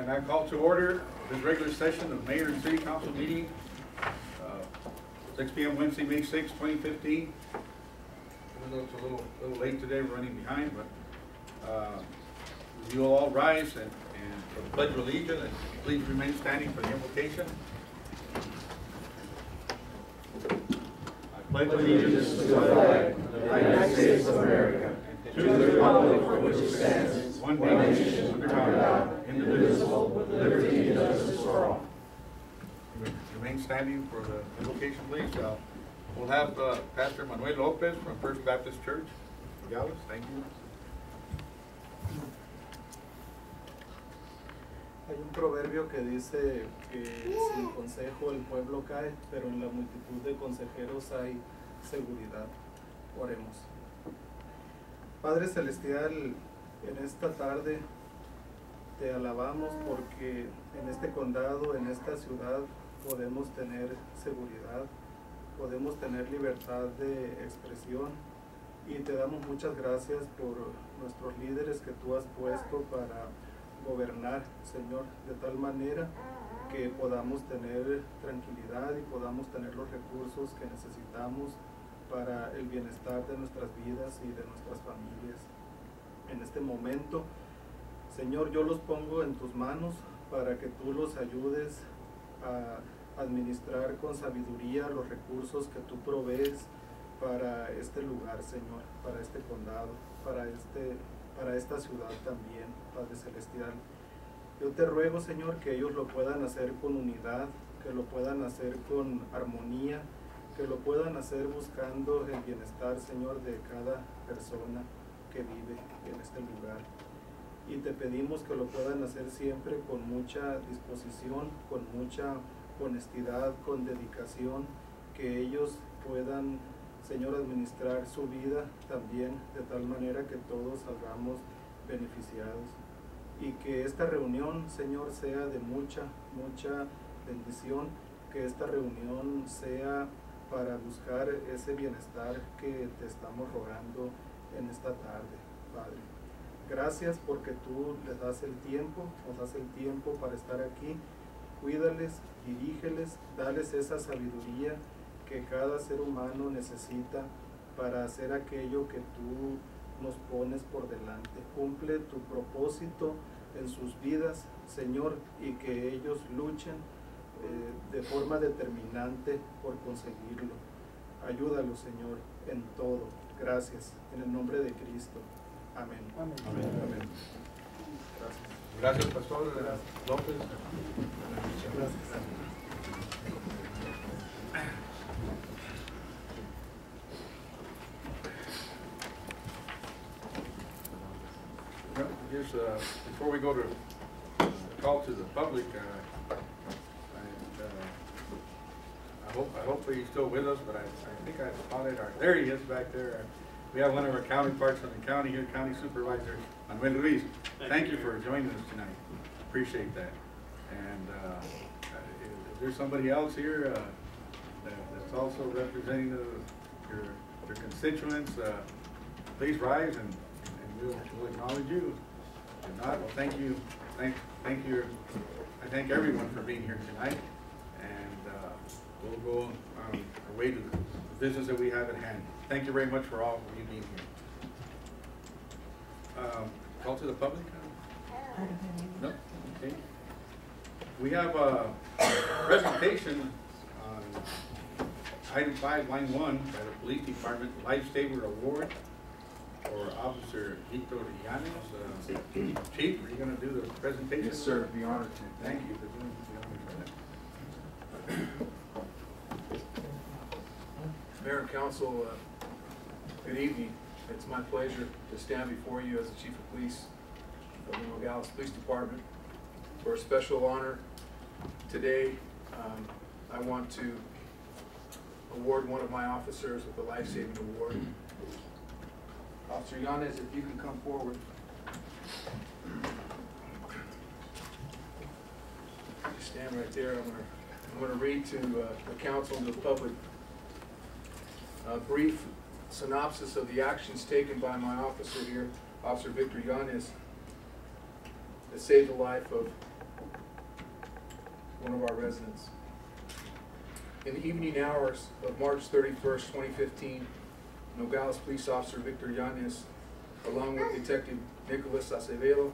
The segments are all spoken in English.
And I call to order this regular session of Mayor and City Council meeting, 6 p.m. Wednesday, May 6, 2015. Even though it's a little late today, we're running behind, but you will all rise and for the Pledge of Allegiance, and please remain standing for the invocation. I pledge allegiance to the flag of the United States of America, to the republic for which it stands, one nation, under God, indivisible, with liberty and justice for all. Remain standing for the invocation, please. We'll have Pastor Manuel Lopez from First Baptist Church, Nogales. Thank you. Hay un proverbio que dice que sin consejo el pueblo cae, pero en la multitud de consejeros hay seguridad. Oremos. Padre Celestial, en esta tarde te alabamos porque en este condado, en esta ciudad, podemos tener seguridad, podemos tener libertad de expresión y te damos muchas gracias por nuestros líderes que tú has puesto para gobernar, Señor, de tal manera que podamos tener tranquilidad y podamos tener los recursos que necesitamos para el bienestar de nuestras vidas y de nuestras familias. En este momento, Señor, yo los pongo en tus manos para que tú los ayudes a administrar con sabiduría los recursos que tú provees para este lugar, Señor, para este condado, para esta ciudad también, Padre Celestial. Yo te ruego, Señor, que ellos lo puedan hacer con unidad, que lo puedan hacer con armonía, que lo puedan hacer buscando el bienestar, Señor, de cada persona que vive en este lugar. Y te pedimos que lo puedan hacer siempre con mucha disposición, con mucha honestidad, con dedicación, que ellos puedan, Señor, administrar su vida también de tal manera que todos salgamos beneficiados. Y que esta reunión, Señor, sea de mucha bendición, que esta reunión sea para buscar ese bienestar que te estamos rogando en esta tarde, Padre. Gracias porque tú les das el tiempo, nos das el tiempo para estar aquí. Cuídales, dirígeles, dales esa sabiduría que cada ser humano necesita para hacer aquello que tú nos pones por delante. Cumple tu propósito en sus vidas, Señor, y que ellos luchen de forma determinante por conseguirlo. Ayúdalos, Señor, en todo. Gracias, en el nombre de Cristo. Amén. Amén. Amén. Amén. Gracias. Gracias, Pastor López. Gracias. Here's, before we go to call to the public, I hope he's still with us, but I think I spotted there he is back there. We have one of our counterparts in the county here, County Supervisor Manuel Ruiz. Thank you for joining us tonight. Appreciate that. And if there's somebody else here that's also representing your constituents, please rise and we'll acknowledge you. If not, well, thank you. Thank you. I thank everyone for being here tonight, and we'll go on our way to the business that we have at hand. Thank you very much for all of you being here. Call to the public? No? Okay. We have a presentation on item 5, line 1 by the Police Department Lifesaver Award for Officer Victor Llanes. Chief, are you going to do the presentation? Yes, sir. Be honored to. Thank you for doing the honor for that. Mayor and Council, good evening. It's my pleasure to stand before you as the Chief of Police of the Nogales Police Department for a special honor. Today, I want to award one of my officers with the Life-Saving Award. Officer Llanes, if you can come forward. Just stand right there. I'm going to read to the council and the public a brief synopsis of the actions taken by my officer here, Officer Victor Llanes, that saved the life of one of our residents. In the evening hours of March 31st, 2015, Nogales Police Officer Victor Yanez, along with Detective Nicholas Acevedo,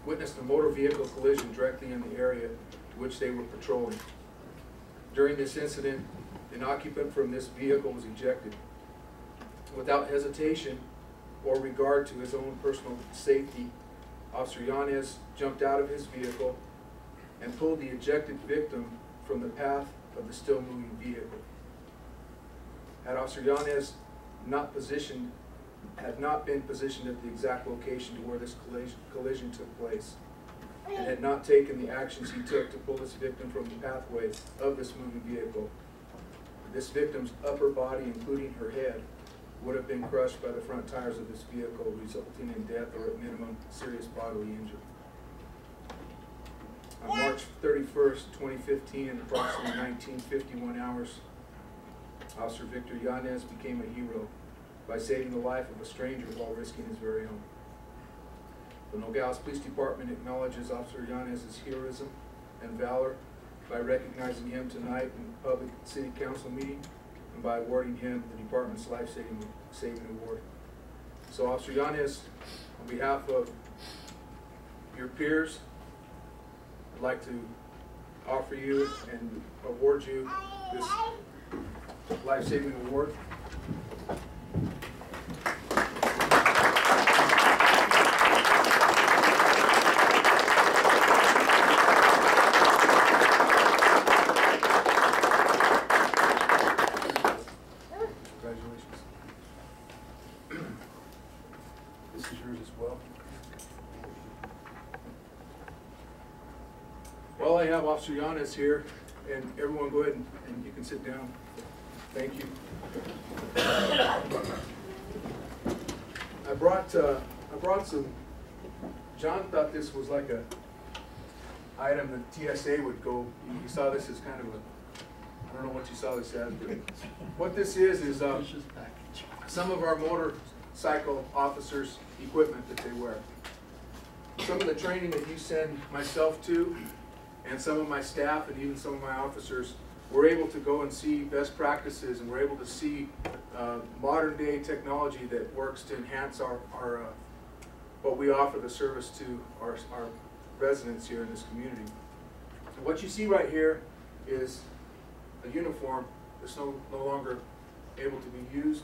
witnessed a motor vehicle collision directly in the area which they were patrolling. During this incident, an occupant from this vehicle was ejected. Without hesitation or regard to his own personal safety, Officer Yanez jumped out of his vehicle and pulled the ejected victim from the path of the still moving vehicle. Had Officer Yanez had not been positioned at the exact location to where this collision took place, and had not taken the actions he took to pull this victim from the pathway of this moving vehicle, this victim's upper body, including her head, would have been crushed by the front tires of this vehicle, resulting in death or at minimum serious bodily injury. On March 31st, 2015, at approximately 19:51 hours, Officer Victor Yanez became a hero by saving the life of a stranger while risking his very own. The Nogales Police Department acknowledges Officer Yanez's heroism and valor by recognizing him tonight in the public city council meeting and by awarding him the department's life-saving award. So, Officer Yanez, on behalf of your peers, I'd like to offer you and award you this life-saving award. Congratulations. This is yours as well. Well, I have Officer Yanez here, and everyone go ahead and you can sit down. Thank you. I brought some. John thought this was like a item that TSA would go. You saw this as kind of a, I don't know what you saw this as, but what this is some of our motorcycle officers' equipment that they wear. Some of the training that you send myself to, and some of my staff, and even some of my officers, we're able to go and see best practices, and we're able to see modern day technology that works to enhance our what we offer the service to our residents here in this community. And what you see right here is a uniform that's no longer able to be used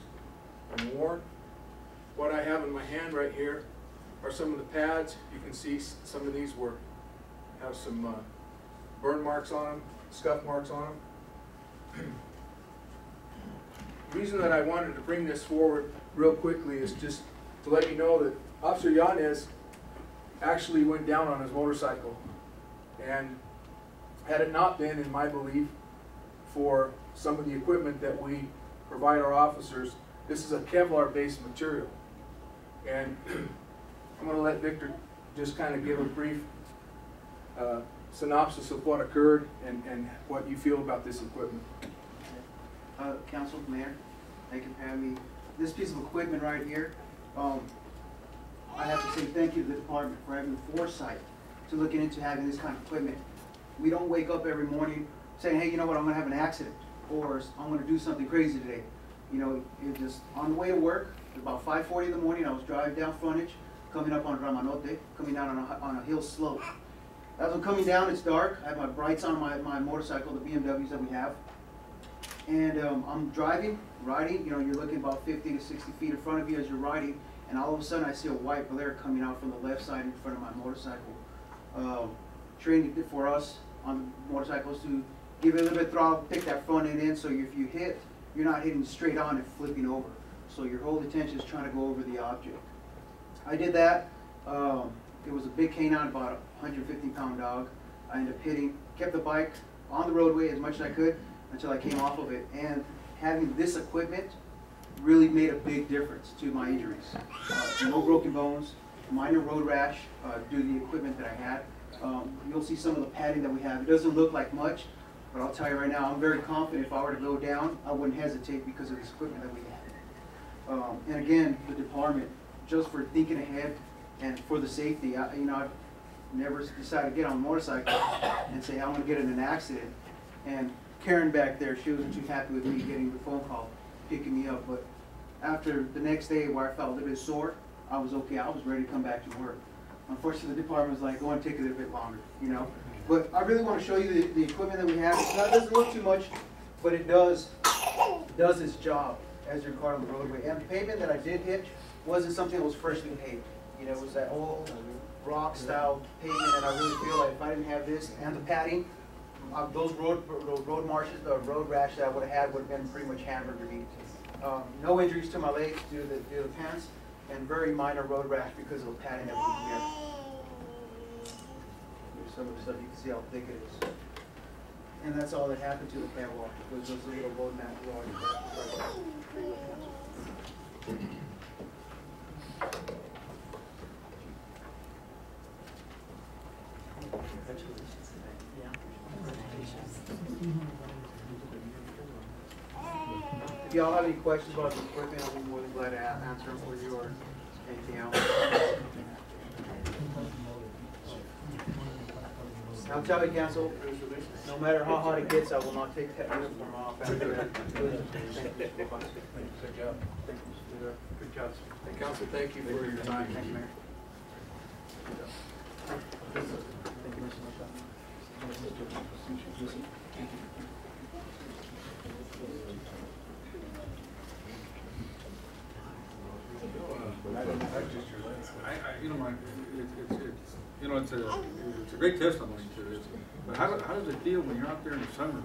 and worn. What I have in my hand right here are some of the pads. You can see some of these have some burn marks on them, scuff marks on them. The reason that I wanted to bring this forward real quickly is just to let you know that Officer Yanez actually went down on his motorcycle, and had it not been, in my belief, for some of the equipment that we provide our officers, this is a Kevlar-based material. And I'm going to let Victor just kind of give a brief synopsis of what occurred and what you feel about this equipment. Council, Mayor, thank you for having me. This piece of equipment right here, I have to say thank you to the department for having the foresight to looking into having this kind of equipment. We don't wake up every morning saying, hey, you know what, I'm going to have an accident, or I'm going to do something crazy today. You know, it just, on the way to work, about 5:40 in the morning, I was driving down frontage, coming up on Ramanote, coming down on a hill slope. As I'm coming down, it's dark. I have my brights on my motorcycle, the BMWs that we have. And I'm riding, you know, you're looking about 50 to 60 feet in front of you as you're riding, and all of a sudden I see a white glare coming out from the left side in front of my motorcycle. Trained for us on motorcycles to give it a little bit of throttle, pick that front end in, so if you hit, you're not hitting straight on and flipping over. So your whole attention is trying to go over the object. I did that. It was a big canine, about a 150-pound dog. I ended up hitting, kept the bike on the roadway as much as I could until I came off of it. And having this equipment really made a big difference to my injuries. No broken bones, minor road rash due to the equipment that I had. You'll see some of the padding that we have. It doesn't look like much, but I'll tell you right now, I'm very confident if I were to go down, I wouldn't hesitate because of this equipment that we have. And again, the department, just for thinking ahead and for the safety, you know, never decided to get on a motorcycle and say, I'm gonna get in an accident. And Karen back there, she wasn't too happy with me getting the phone call, picking me up, but after the next day where I felt a little bit sore, I was okay, I was ready to come back to work. Unfortunately, the department was like, go and take it a bit longer, you know? But I really want to show you the equipment that we have. It doesn't look too much, but it does its job as your car on the roadway. And the pavement that I did hitch wasn't something that was freshly paved. You know, it was that old rock style pavement, and I really feel like if I didn't have this and the padding, those road marshes, the road rash that I would have had would have been pretty much hamburger meat. No injuries to my legs due to the pants, and very minor road rash because of the padding that we have. Here's some of the stuff, you can see how thick it is. And that's all that happened to the catwalk, was those little road mat drawings. If y'all have any questions about the equipment, I'll be more than glad to answer them for you or anything else. I'll tell you, Council, no matter how hot it gets, I will not take that uniform off after that. Thank you. Good job. Good job. And Council, thank you for your time. Thank you, Mayor. Thank you, Mr. Machado. It's a great testimony to this. But how does it feel when you're out there in the summer?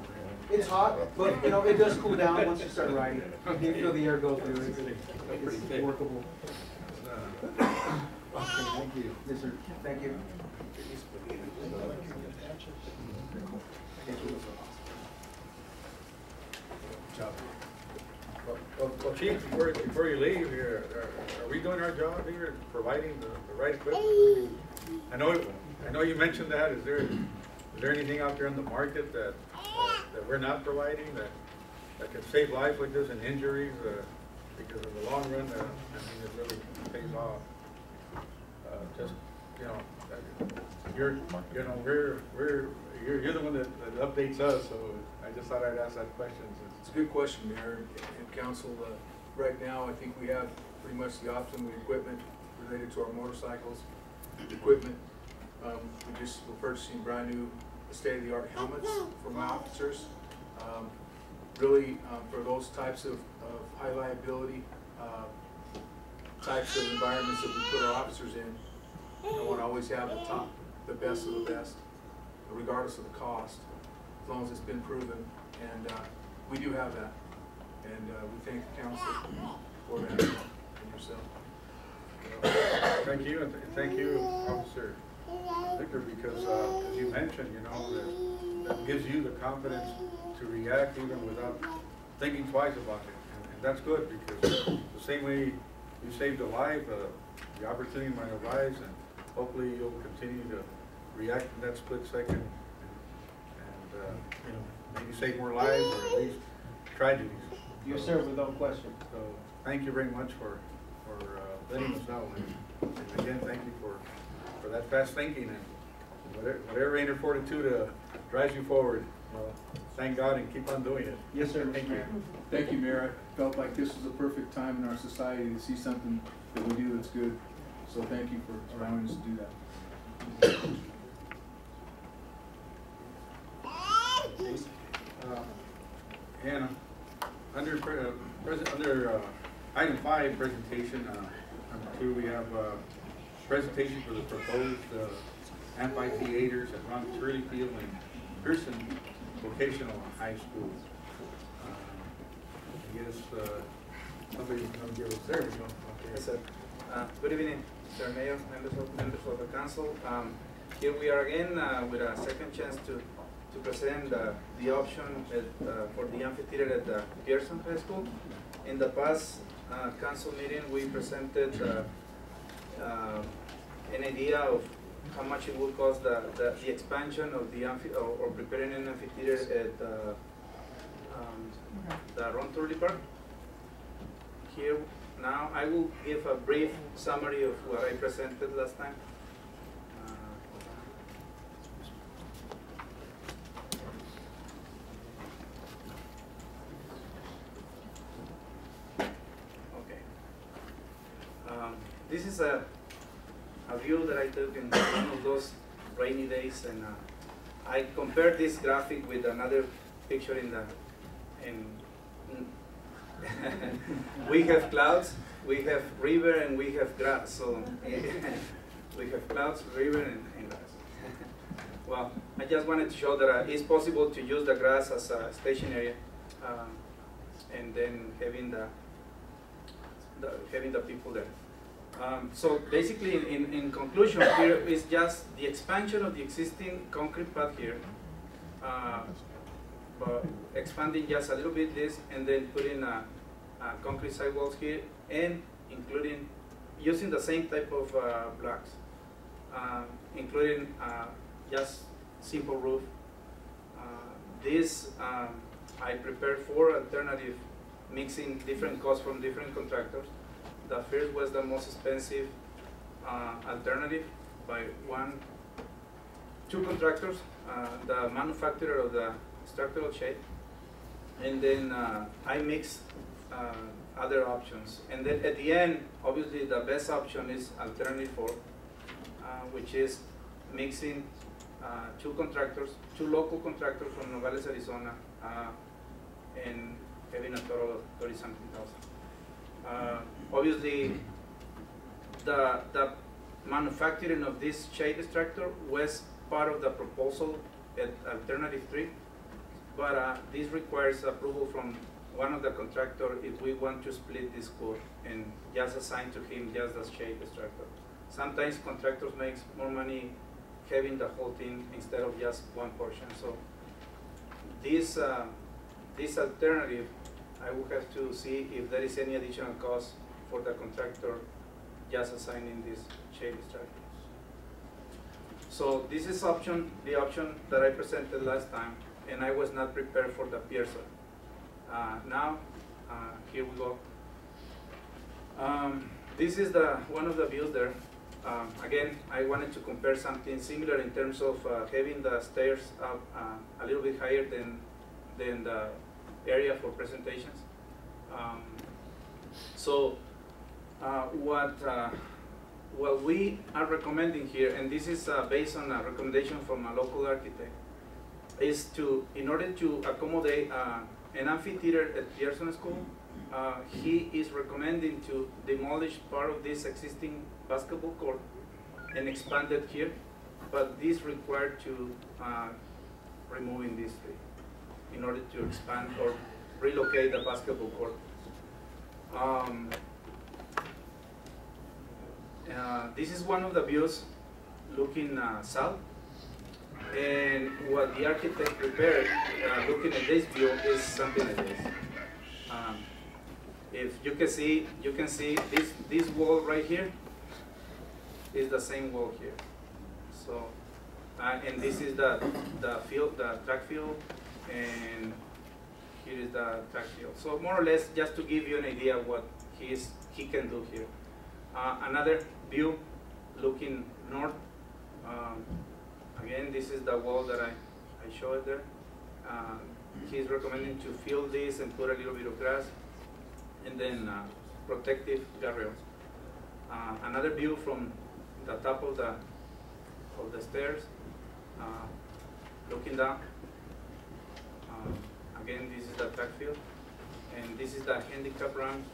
It's hot, but you know, it does cool down once you start riding. You feel the air go through it. It's workable. Thank you. Yes, sir. Thank you. Job. Well, Chief, before you leave here, are we doing our job here, providing the right equipment? I know you mentioned that. Is there anything out there in the market that we're not providing that can save lives like this and injuries? Because in the long run, I mean, it really pays off. Just you're the one that updates us, so I just thought I'd ask that question. It's a good question, Mayor and Council. Right now, I think we have pretty much the optimum equipment related to our motorcycles. Equipment. We're purchasing brand new state-of-the-art helmets for my officers. Really, for those types of high liability types of environments that we put our officers in, I want to always have the best of the best, regardless of the cost, as long as it's been proven. And we do have that. And we thank the council for that and yourself. Thank you, and thank you, Officer Victor, because as you mentioned, that gives you the confidence to react even without thinking twice about it. And that's good, because the same way you saved a life, the opportunity might arise, and hopefully you'll continue to react in that split second and maybe save more lives or at least tragedies. You serve without question. So thank you very much for letting us know. And again, thank you for that fast thinking and whatever inner fortitude drives you forward. Thank God and keep on doing it. Yes, sir. Thank you. Thank you, Mayor. I felt like this was a perfect time in our society to see something that we do that's good. So thank you for allowing us to do that. And under item 5, presentation, number 2, we have presentation for the proposed amphitheaters at Ron Turley Field and Pearson Vocational High School. I guess somebody's going to give us there. Okay. Yes, sir. Good evening, Mr. Mayor, members of the council. Here we are again with a second chance to present the option for the amphitheater at the Pearson High School. In the past council meeting, we presented an idea of how much it would cost the expansion of the or preparing an amphitheater at the Ron Turley Park. Here now, I will give a brief summary of what I presented last time. this is a view that I took in one of those rainy days, and I compared this graphic with another picture we have clouds, we have river, and we have grass. So we have clouds, river, and grass. Well, I just wanted to show that it's possible to use the grass as a staging area, and then having the people there. So basically, in conclusion, here is just the expansion of the existing concrete pad here, but expanding just a little bit this, and then putting concrete sidewalls here, and including using the same type of blocks, including just simple roof. This I prepared 4 alternative, mixing different costs from different contractors. The first was the most expensive alternative by 2 contractors, the manufacturer of the structural shade, and then I mixed other options. And then at the end, obviously the best option is alternative 4, which is mixing 2 contractors, 2 local contractors from Nogales, Arizona, and having a total of 30-something thousand. Obviously, the manufacturing of this shade structure was part of the proposal at alternative 3, but this requires approval from one of the contractors if we want to split this code and just assign to him just the shade structure. Sometimes contractors make more money having the whole thing instead of just one portion. So this alternative, I will have to see if there is any additional cost for the contractor just assigning this shade structure. So this is the option that I presented last time, and I was not prepared for the Pearson. Now, here we go. This is one of the views there. Again, I wanted to compare something similar in terms of having the stairs up a little bit higher than the area for presentations. What we are recommending here, and this is based on a recommendation from a local architect, is in order to accommodate an amphitheater at Pearson School, he is recommending to demolish part of this existing basketball court and expand it here, but this required to removing these 3 in order to expand or relocate the basketball court. This is one of the views looking south, and what the architect prepared looking at this view is something like this. If you can see this wall right here is the same wall here. So, and this is the field, the track field, and here is the track field. So more or less, just to give you an idea of what he can do here. Another view looking north. Again, this is the wall that I showed there. He's recommending to fill this and put a little bit of grass, and then protective guardrails. Another view from the top of the stairs, looking down. Again, this is the track field, and this is the handicap ramp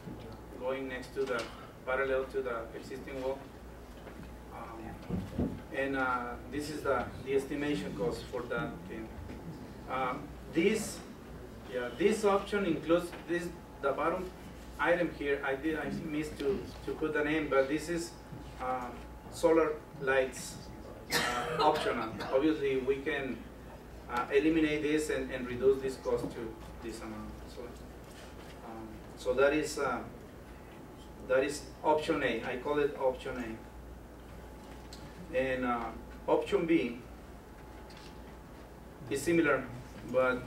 going next to the parallel to the existing wall. And this is the estimation cost for that thing. This option includes the bottom item here. I missed to put the name, but this is solar lights optional. Obviously, we can eliminate this and reduce this cost to this amount. So that is option A. I call it option A. And option B is similar, but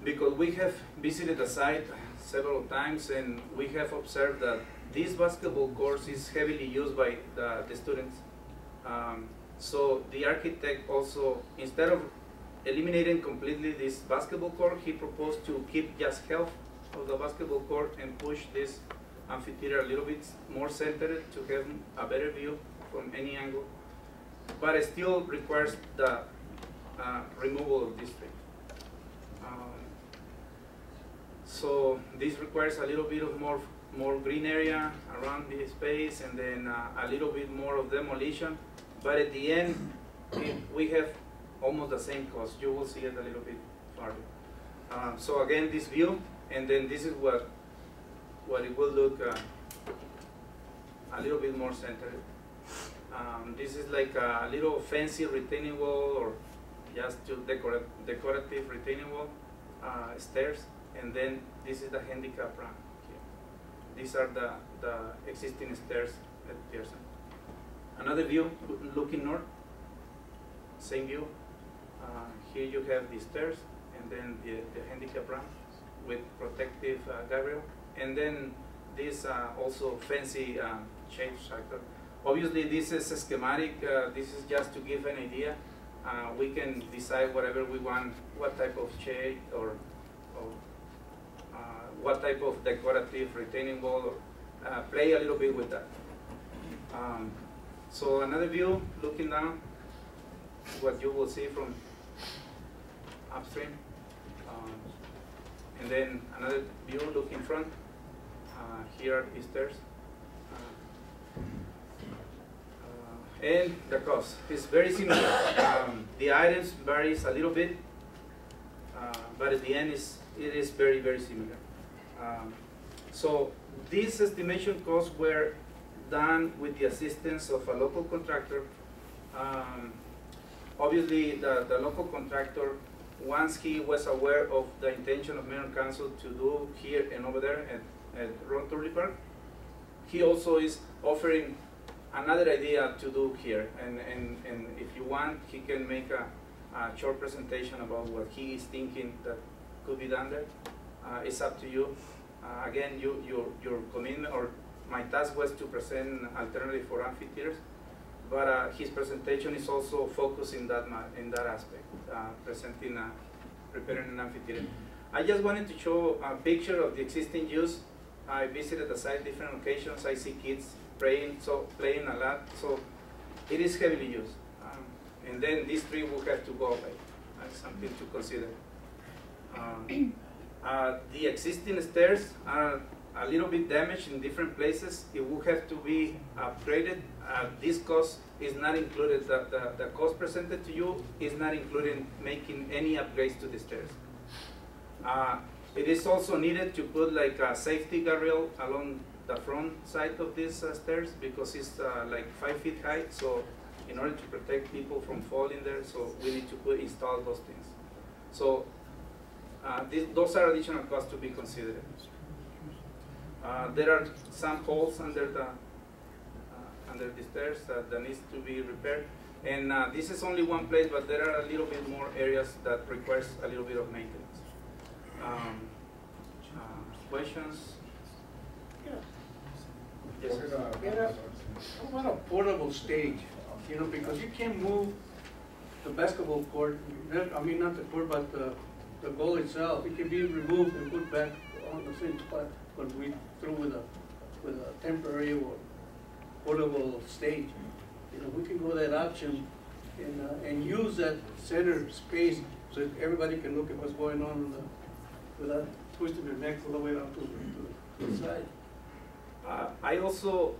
because we have visited the site several times, and we have observed that this basketball court is heavily used by the students. So the architect also, instead of eliminating completely this basketball court, he proposed to keep just half of the basketball court and push this amphitheater a little bit more centered to have a better view from any angle, but it still requires the removal of this tree. So this requires a little bit of more green area around the space, and then a little bit more of demolition. But at the end, we have almost the same cost. You will see it a little bit farther. So again, this view, and then this is what it will look a little bit more centered. This is like a little fancy retaining wall, or just to decorative retaining wall, stairs, and then this is the handicap ramp here. These are the existing stairs at Pearson. Another view looking north, same view. Here you have the stairs, and then the handicap ramp with protective guardrail, and then this also fancy shade cycle. Obviously, this is a schematic. This is just to give an idea. We can decide whatever we want, what type of shade or what type of decorative retaining wall, or play a little bit with that. So another view looking down, what you will see from upstream. And then another view looking front. Here is stairs. And the cost is very similar. The items varies a little bit, but at the end it is very, very similar. So these estimation costs were done with the assistance of a local contractor. Obviously, the local contractor, once he was aware of the intention of Mayor and Council to do here and over there at Ron Park, he also is offering another idea to do here. And if you want, he can make a short presentation about what he is thinking that could be done there. It's up to you. Again, your commitment, or my task was to present alternative for amphitheaters, but his presentation is also focused in that aspect, preparing an amphitheater. I just wanted to show a picture of the existing use. I visited the site different occasions. I see kids playing a lot, so it is heavily used. And then this tree will have to go away. That's something to consider. The existing stairs are a little bit damaged in different places. It will have to be upgraded. This cost is not included. The cost presented to you is not including making any upgrades to the stairs. It is also needed to put like a safety guardrail along the front side of these stairs, because it's like 5 feet high. So in order to protect people from falling there, so we need to install those things. So those are additional costs to be considered. There are some holes under the stairs that needs to be repaired. And this is only one place, but there are a little bit more areas that requires a little bit of maintenance. Questions? Yes, sir. What a portable stage, you know, because you can't move the basketball court, I mean not the court, but the goal itself. It can be removed and put back on the same spot when we through with a temporary or portable stage. You know, we can go that option and use that center space so that everybody can look at what's going on without twisting their necks all the way up to the side. I also,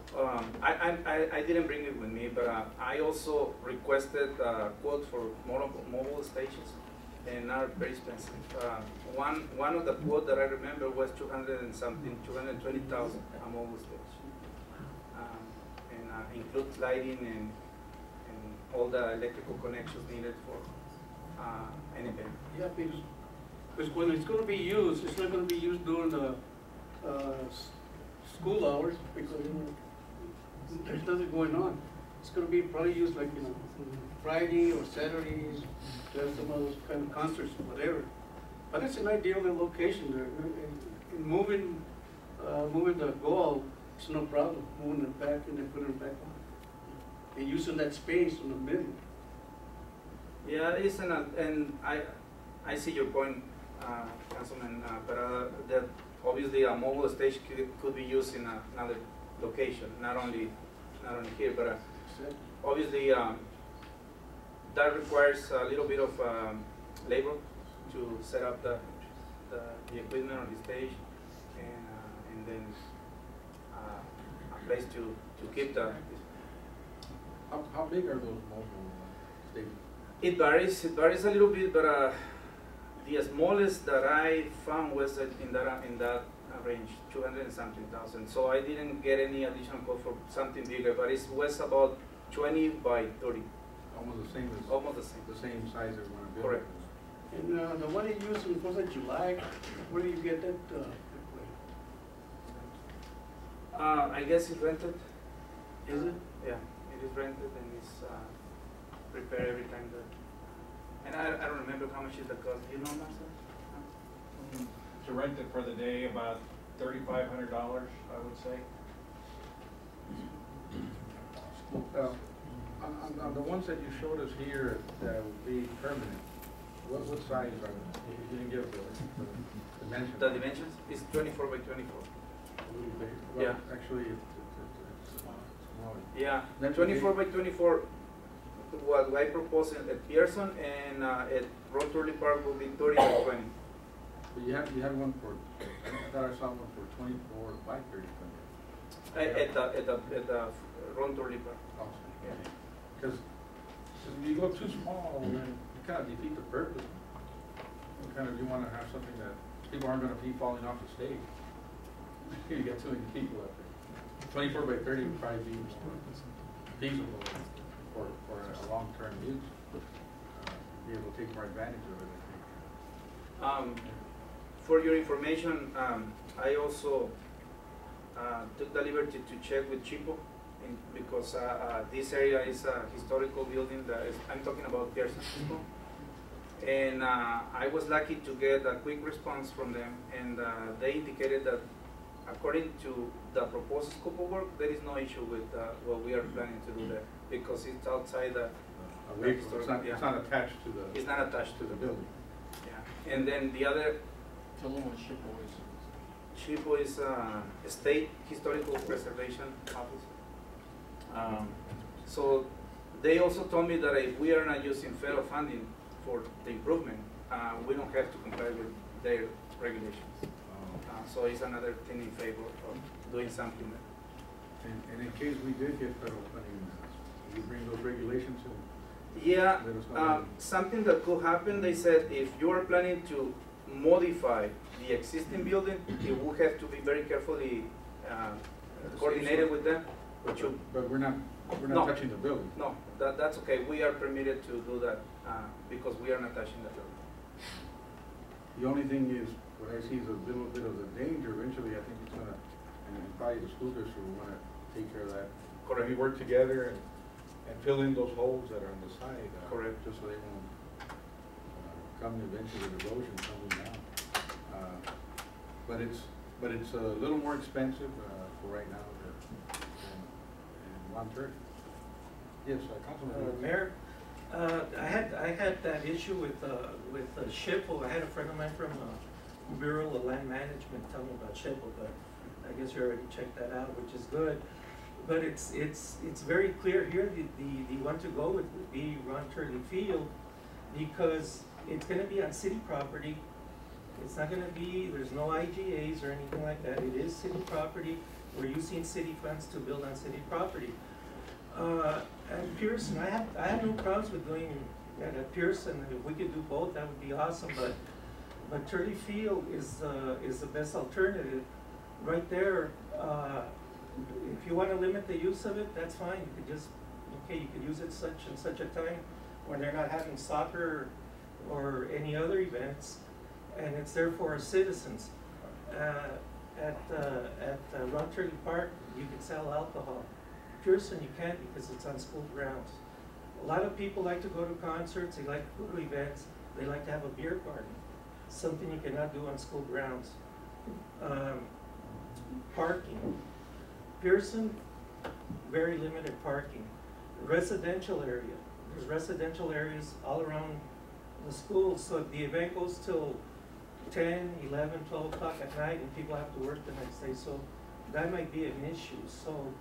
I didn't bring it with me, but I also requested a quote for mobile stations, and are very expensive. One of the quotes that I remember was 220,000 a mobile station, and includes lighting and all the electrical connections needed for an event. Yeah, because when it's going to be used, it's not going to be used during the school hours, because there's nothing going on. It's going to be probably used like, you know, Friday or Saturdays, to have some of those kind of concerts or whatever. But it's an ideal location there. And moving the goal, it's no problem. Moving it back and then putting it back on. And using that space in the middle. Yeah, it's and I see your point, Councilman Parada, that obviously a mobile stage could be used in another location, not only here, but obviously that requires a little bit of labor to set up the equipment on the stage, and then a place to keep the. How big are those mobile stations? It varies a little bit, but the smallest that I found was in that range, 200 and something thousand. So I didn't get any additional code for something bigger, but it was about 20 by 30. Almost the same as Almost the same. the same size they want to build. Correct. And the one you use in 4th of July, where do you get that? I guess it's rented. Is it? Yeah, it is rented and it's prepared every time and I don't remember how much is the cost. Do you know, Marcel? To rent it for the day, about $3,500, I would say. On the ones that you showed us here that would be permanent, what size are they? You didn't give the dimensions. The dimensions is 24 by 24. A little big. Well, Yeah. actually, it's small. Yeah, That's 24 okay. by 24. What I propose at Pearson and at Rotary Park will be 30 by 20. But you had one for, I thought I saw one for 24 by 30. At the Rotary Park. Also. Yeah. Because if you go too small, then you kind of defeat the purpose. You want to have something that people aren't going to be falling off the stage. You get too many people up there. 24 by 30 would probably be more feasible for a long-term use. Be able to take more advantage of it, I think. For your information, I also took the liberty to check with Chipo because this area is a historical building that is, I'm talking about Pearson Chipo. And I was lucky to get a quick response from them, and they indicated that according to the proposed scope of work, there is no issue with what we are planning to do there because it's outside the It's not attached to the. It's not attached to the building. Yeah, and then the other. Tell them what Chipo is. Chipo is a state historical preservation office. So they also told me that if we are not using federal funding for the improvement, we don't have to comply with their regulations. So it's another thing in favor of doing something there. And in case we did get federal funding, you bring those regulations in? Yeah, something that could happen, they said, if you are planning to modify the existing building, it will have to be very carefully coordinated with them. But we're not No. touching the building. No, that's okay. We are permitted to do that because we are not touching the building. The only thing is, what I see is a little bit of the danger. Eventually, I think it's gonna, and probably the school district will wanna take care of that. Correct. We work together and fill in those holes that are on the side. Correct. Just so they won't come eventually with erosion coming down. But it's a little more expensive for right now than one-third. Yes, Councilman. Mayor, I had that issue with SHPO. I had a friend of mine from Bureau of Land Management tell me about SHPO, but I guess you already checked that out, which is good. But it's very clear here. The one to go with would be Ron Turley Field because it's going to be on city property. It's not going to be. There's no IGAs or anything like that. It is city property. We're using city funds to build on city property. And Pearson, I have no problems with doing that at Pearson. If we could do both, that would be awesome. But Turley Field is the best alternative. Right there, if you want to limit the use of it, that's fine. You could just you could use it such and such a time when they're not having soccer or any other events, and it's there for our citizens. At Ron Turley Park, you can sell alcohol. Pearson, you can't because it's on school grounds. A lot of people like to go to concerts, they like to go to events, they like to have a beer garden, something you cannot do on school grounds. Parking. Pearson, very limited parking. Residential area. There's residential areas all around the school, so if the event goes till 10, 11, 12 o'clock at night and people have to work the next day, so that might be an issue, so.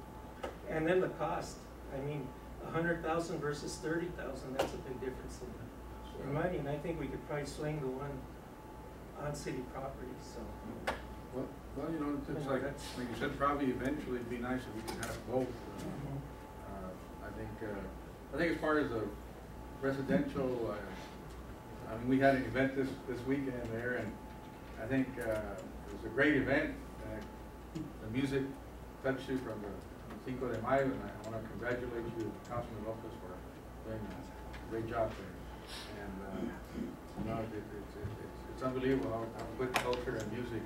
And then the cost, I mean, 100,000 versus 30,000, that's a big difference in money, and I think we could probably swing the one on city property, so. Well, you know, it's like you said, probably eventually it'd be nice if we could have both. I think as far as the residential, I mean, we had an event this weekend there, and I think it was a great event. The music touched you from the Cinco de Mayo, and I want to congratulate you, Councilman Lopez, for doing a great job there. And you know, it's unbelievable how quick culture and music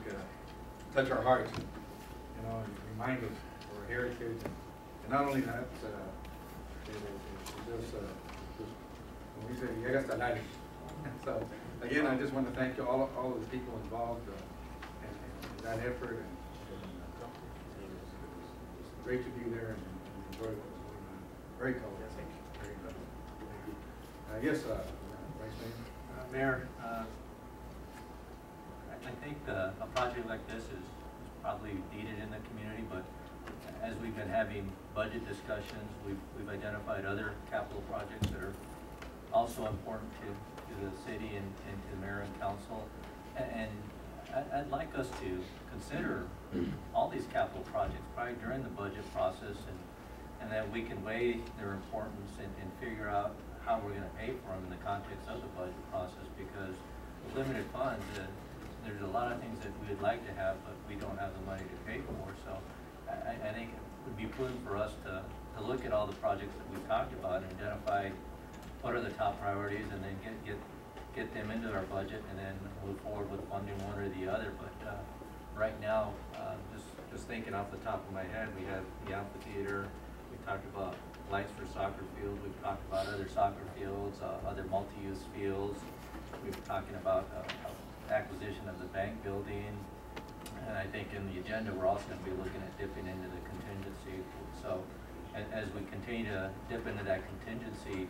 touch our hearts, you know, and remind us of our heritage. And not only that, when we say, llegas al aire. So, again, I just want to thank you, all of the people involved in that effort. And it was great to be there and enjoy what was going on. Very cool. Very good. Thank you. Yes, Vice Mayor. Mayor, I think a project like this is probably needed in the community, but as we've been having budget discussions, we've identified other capital projects that are also important to the city and to the mayor and council. And I'd like us to consider all these capital projects probably during the budget process, and that we can weigh their importance and figure out how we're going to pay for them in the context of the budget process, because with limited funds, there's a lot of things that we would like to have, but we don't have the money to pay for. So I think it would be prudent for us to look at all the projects that we've talked about and identify what are the top priorities, and then get them into our budget, and then move forward with funding one or the other. But right now, just thinking off the top of my head, we have the amphitheater. We talked about lights for soccer fields. We've talked about other soccer fields, other multi-use fields. We've been talking about acquisition of the bank building. And I think in the agenda, we're also going to be looking at dipping into the contingency. So as we continue to dip into that contingency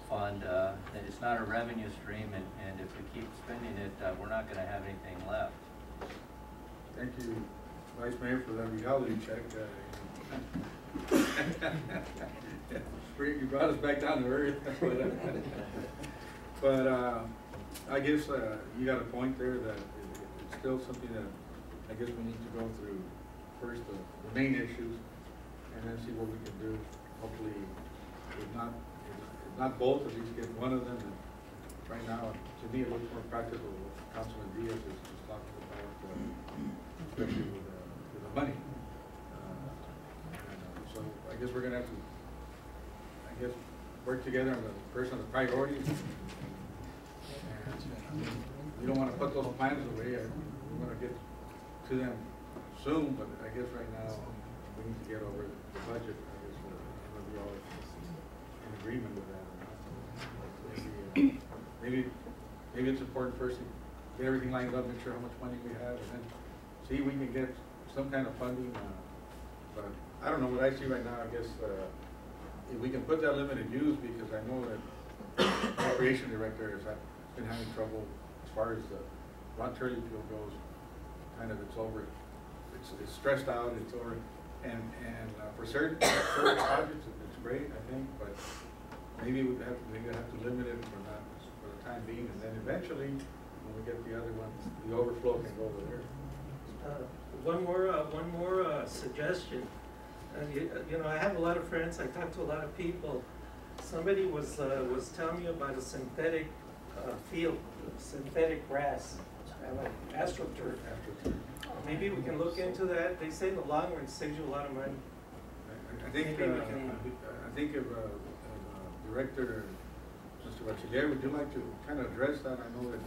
fund, it's not a revenue stream, and if we keep spending it, we're not going to have anything left. Thank you, Vice Mayor, for that reality check. You brought us back down to earth. But I guess you got a point there that it's still something that I guess we need to go through first the main issues, and then see what we can do. Hopefully, if not both, at least get one of them. And right now, to me, it looks more practical. What Councilman Diaz is just talking about, especially with the money. So I guess we're gonna have to, work together on the person, the priorities. And we don't want to put those plans away. We're going to get to them soon, but I guess right now we need to get over the budget. I guess we'll be all in agreement with that. Maybe it's important first to get everything lined up, make sure how much money we have, and then see if we can get some kind of funding. But I don't know what I see right now. I guess if we can put that limited use, because I know that the recreation director has been having trouble as far as the Ron Turley field goes. Kind of, it's over. It's stressed out. It's over. And for certain projects, it's great, I think. But maybe we have to limit it for the time being, and then eventually, when we get the other one, the overflow can go over there. One more suggestion. You know, I have a lot of friends. I talk to a lot of people. Somebody was telling me about a synthetic field, synthetic grass, like AstroTurf. Maybe we can look into that. They say in the long run it saves you a lot of money. I think if Director Mr. Bachiller, would you like to kind of address that? I know that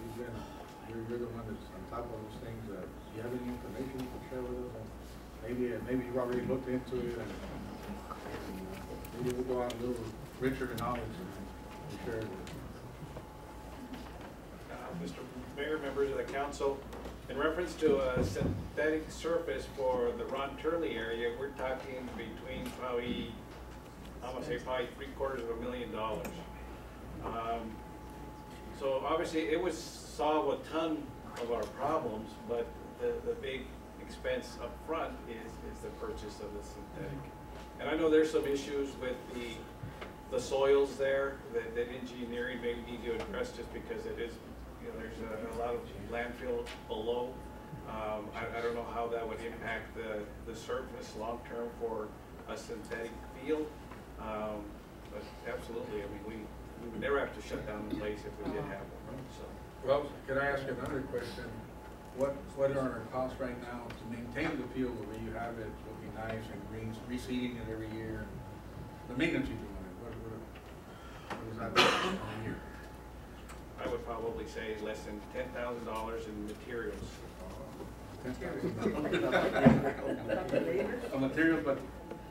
you're the one that's on top of those things. Do you have any information you can share with us? Maybe you've already looked into it, and maybe we'll go out a little richer in knowledge and share it with Mr. Mayor, members of the council, in reference to a synthetic surface for the Ron Turley area, we're talking between probably, I'm gonna say probably $750,000. So obviously it would solve a ton of our problems, but the big expense up front is the purchase of the synthetic. And I know there's some issues with the soils there that engineering may need to address, just because it is, you know, there's a lot of landfill below. I don't know how that would impact the surface long-term for a synthetic field. But absolutely, I mean, we would never have to shut down the place if we did have one, so. Well, can I ask you another question? What are our costs right now to maintain the field the way you have it, looking nice and green, reseeding it every year? The maintenance you do on it, what is that a year? I would probably say less than $10,000 in materials. Materials,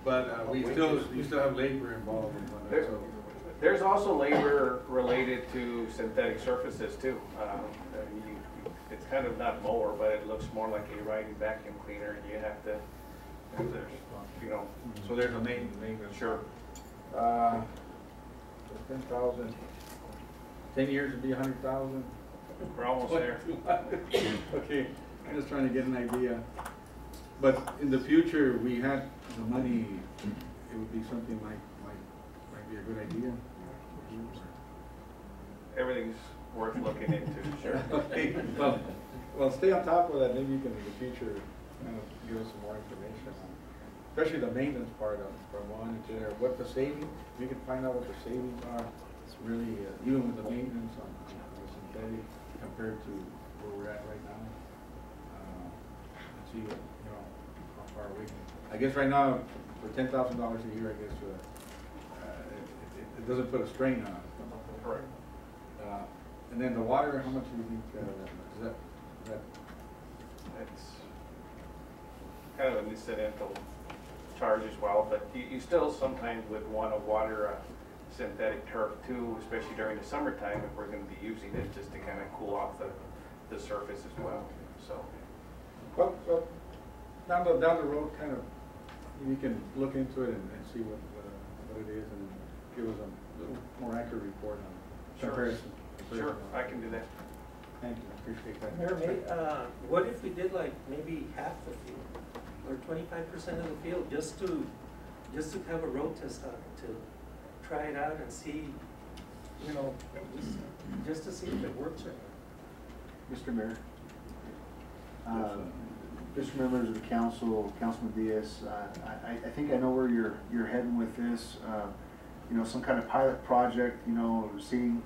but we still have labor involved in that, so. There's also labor related to synthetic surfaces too. It's kind of not mower, but it looks more like a riding vacuum cleaner, and you have to, you know. So there's a maintenance. Sure. 10,000. 10 years would be 100,000. We're almost there. Okay, I'm just trying to get an idea. But in the future, we had the money. It would be something might be a good idea. Everything's worth looking into. Sure. Okay. Well, stay on top of that. Maybe you can in the future kind of give us some more information on, especially the maintenance part of from one to there. What the savings? If you can find out what the savings are. It's really even with the maintenance on the synthetic compared to where we're at right now. Let's see, you know, how far we can. I guess right now for $10,000 a year, I guess it doesn't put a strain on it. Correct. And then the water, how much do you think is that? It's kind of an incidental charge as well, but you still sometimes would want to water synthetic turf too, especially during the summertime if we're going to be using it, just to kind of cool off the surface as well. So, Well, down the road, kind of, you can look into it and see what it is and give us a little more accurate report on comparison. sure, I can do that. Thank you, appreciate that. Mayor, what if we did like maybe half the field or 25% of the field, just to have a road test on it, to try it out and see, you know, just to see if it works or not. Mr. Mayor. Mr. Members of the council, Councilman Diaz, I think I know where you're heading with this. You know, some kind of pilot project, you know, seeing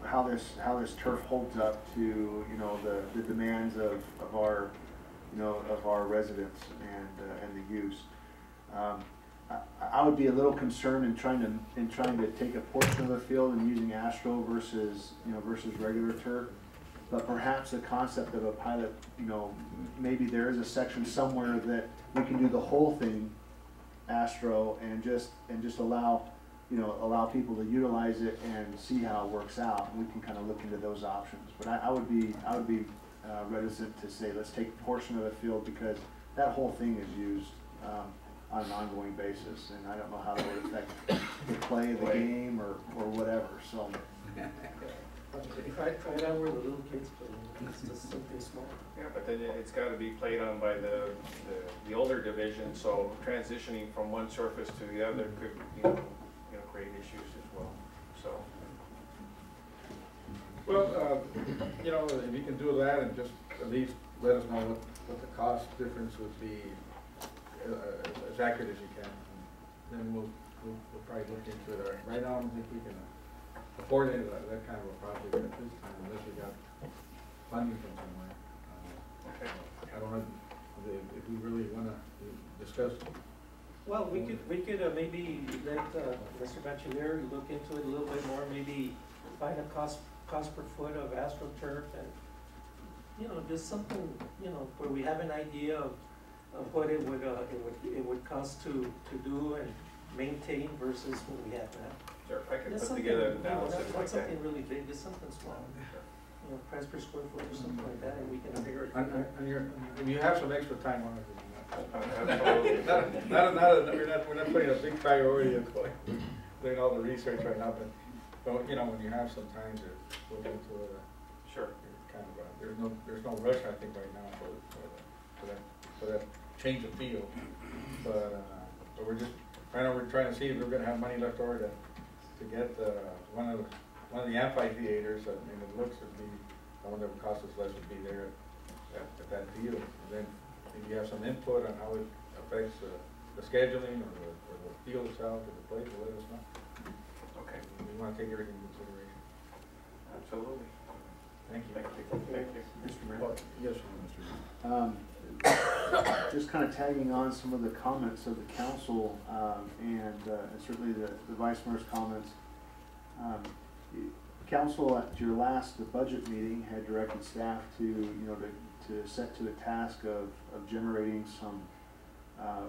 how this turf holds up to, you know, the demands of our, you know, of our residents and the use. I would be a little concerned in trying to take a portion of the field and using Astro versus regular turf. But perhaps the concept of a pilot, you know, maybe there is a section somewhere that we can do the whole thing Astro and just allow people to utilize it and see how it works out. And we can kind of look into those options. But I would be reticent to say let's take a portion of the field, because that whole thing is used on an ongoing basis, and I don't know how that would affect the play of the game or whatever. So. If I try it out where the little kids play, it's just something small. Yeah, but then it's got to be played on by the older division, so transitioning from one surface to the other could, you know, create issues as well. So. Well, you know, if you can do that and just at least let us know what the cost difference would be as accurate as you can, then we'll probably look into it. Right now, I don't think we can afford that kind of a project at this time unless we got funding from somewhere. Okay. I don't know if we really want to discuss. Well, we could maybe let Mr. Bachiller look into it a little bit more, maybe find a cost per foot of AstroTurf, and, you know, just something, you know, where we have an idea of what it would cost to do and maintain versus what we have now. Sure, if I can Just put together an you know, analysis not like that. something really big, just something small. You know, price per square foot or something like that, and we can figure it out. If you have some extra time on it. Absolutely. We're not putting a big priority of doing all the research right now, but you know, when you have some time to look into it, Sure. kind of, there's no rush, I think, right now for that change of field. But we're just, right now, we're trying to see if we're gonna have money left over to get one of the amphitheaters, and it looks to be, the one that would cost us less would be there at that field. And then if you have some input on how it affects the scheduling or the field itself or the place, let us know. Okay, We want to take everything into consideration. absolutely. Thank you. Thank you. Mr. Mayor. Well, yes, Mr. Just kind of tagging on some of the comments of the council, and certainly the vice mayor's comments. Council at your last budget meeting had directed staff to set to the task of generating some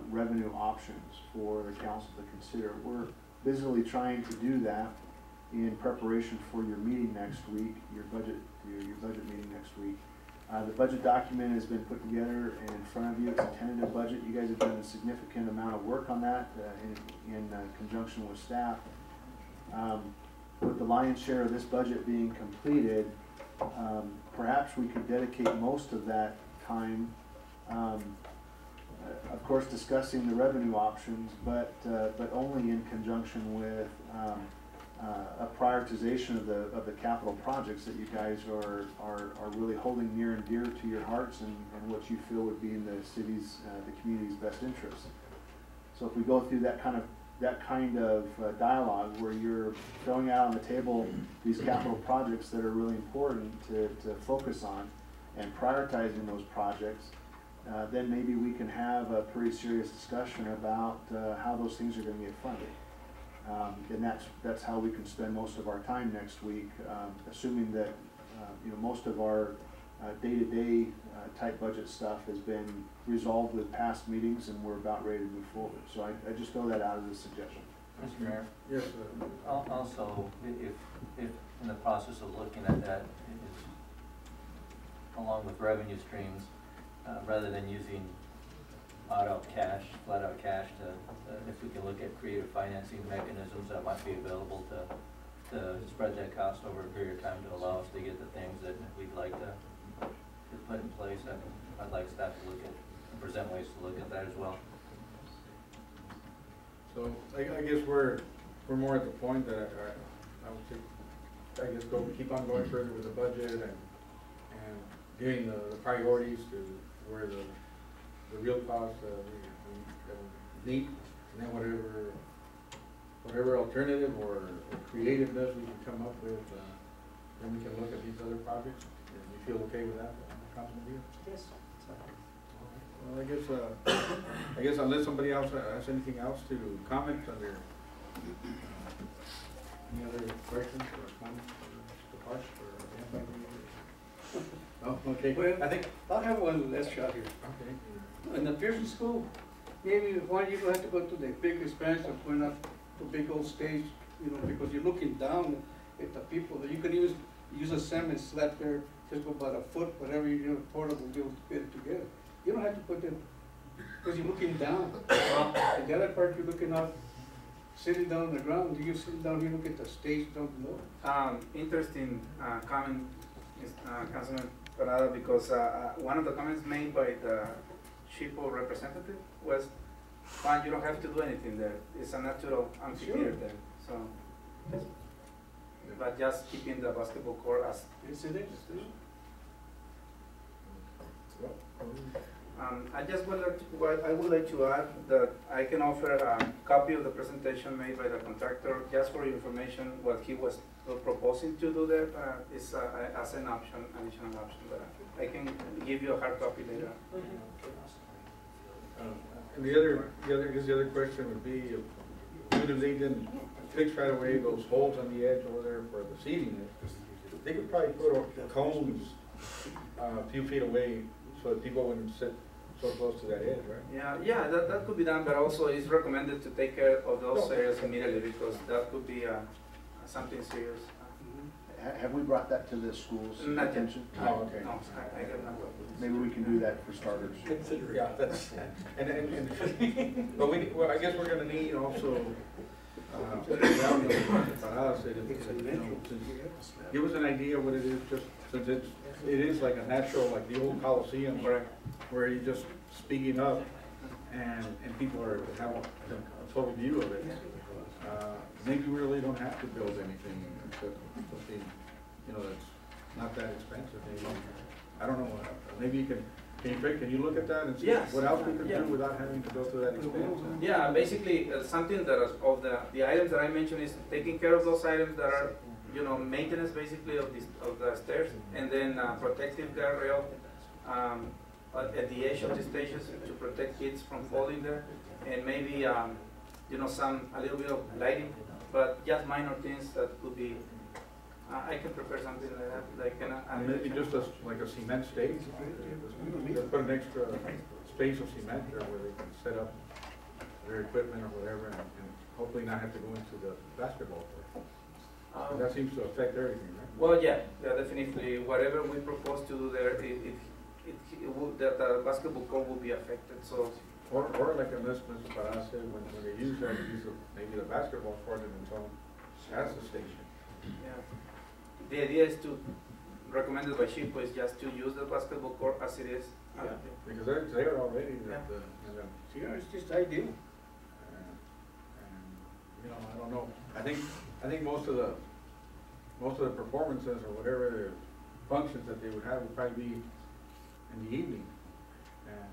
revenue options for the council to consider. We're busily trying to do that in preparation for your meeting next week, your budget meeting next week. The budget document has been put together in front of you. It's a tentative budget. You guys have done a significant amount of work on that in conjunction with staff. With the lion's share of this budget being completed, perhaps we could dedicate most of that time, of course, discussing the revenue options, but only in conjunction with a prioritization of the capital projects that you guys are really holding near and dear to your hearts, and what you feel would be in the city's, the community's best interest. So if we go through that kind of dialogue where you're throwing out on the table these capital projects that are really important to focus on and prioritizing those projects, then maybe we can have a pretty serious discussion about how those things are going to get funded. And that's how we can spend most of our time next week, assuming that most of our day-to-day type budget stuff has been resolved with past meetings, and we're about ready to move forward. So I just throw that out as a suggestion. Mr. Mayor, Yes, also, if in the process of looking at that, is along with revenue streams, rather than using flat out cash to, if we can look at creative financing mechanisms that might be available to spread that cost over a period of time to allow us to get the things that we'd like to put in place. I'd like staff to look at, and present ways to look at that as well. So I guess we're more at the point that I would say, keep on going further with the budget and giving the priorities to where the real costs we need, and then whatever alternative or creativeness we can come up with, then we can look at these other projects. And you feel okay with that, Councilman Diaz? Yes. Well, I guess unless somebody else has anything else to comment under any other questions or comments for the parks or anybody? Oh, okay. Well, I think. I'll have one last shot here. Okay. In the Pearson School, maybe why you don't have to go to the big expense of going up to big old stage, because you're looking down at the people. That you can use a cement slab there, just go about a foot, whatever portable deal to fit it together. You don't have to put them, because you're looking down. And the other part, you're looking up, sitting down on the ground. You sit down here, look at the stage down below. Interesting comment, Councilman Parada, because one of the comments made by the SHPO representative was, fine, you don't have to do anything there. It's a natural amphitheater there. So, but just keeping the basketball court as Yes, it is. I would like to add that I can offer a copy of the presentation made by the contractor, just for your information. What he was proposing to do there is as an option, additional option. But I can give you a hard copy later. And the other question would be, if they didn't fix right away those holes on the edge over there for the seating, they could probably put cones a few feet away so that people wouldn't sit so close to that edge, right? Yeah, that could be done, but also it's recommended to take care of those areas immediately, because that could be something serious. Have we brought that to the school's Not yet. attention? Oh, okay. No, I have not. Maybe we can do that for starters. Yeah, that's, but I guess we're gonna need also, Give us an idea what it is, just since it is like a natural, like the old Coliseum, where you're just speaking up and people have a total view of it. Maybe we really don't have to build anything except something, that's not that expensive. Maybe, I don't know, maybe you can you look at that and see what else we can do without having to go through that expense? Yeah, basically, something that is of the items that I mentioned is taking care of those items that are, maintenance basically of the stairs, and then protective guardrail at the edge of the stages to protect kids from falling there, and maybe, a little bit of lighting, but just minor things that could be, I can prepare something like that, like Maybe just like a cement stage, just put an extra space of cement there where they can set up their equipment or whatever, and hopefully not have to go into the basketball court. That seems to affect everything, right? Well, yeah, definitely. Whatever we propose to do there, the basketball court will be affected. So, or like Mr. Parra said, when they use that, maybe the basketball court in its own as a station. yeah. The idea is to, recommended by Chico, is just to use the basketball court as it is. Because they're there already. It's just ideal. I don't know. I think most of the performances or whatever the functions that they would have would probably be in the evening, and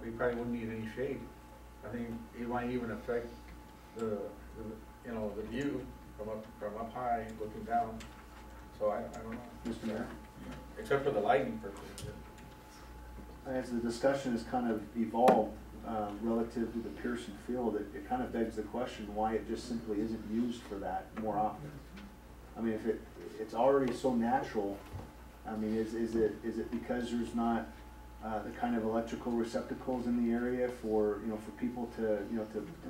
we probably wouldn't need any shade. I think it might even affect the view from up high looking down. So I don't know. Mr. Mayor? Except for the lighting purposes. As the discussion has kind of evolved relative to the Pearson Field, it kind of begs the question why it just simply isn't used for that more often. I mean, if it's already so natural, I mean, is it because there's not the kind of electrical receptacles in the area for people to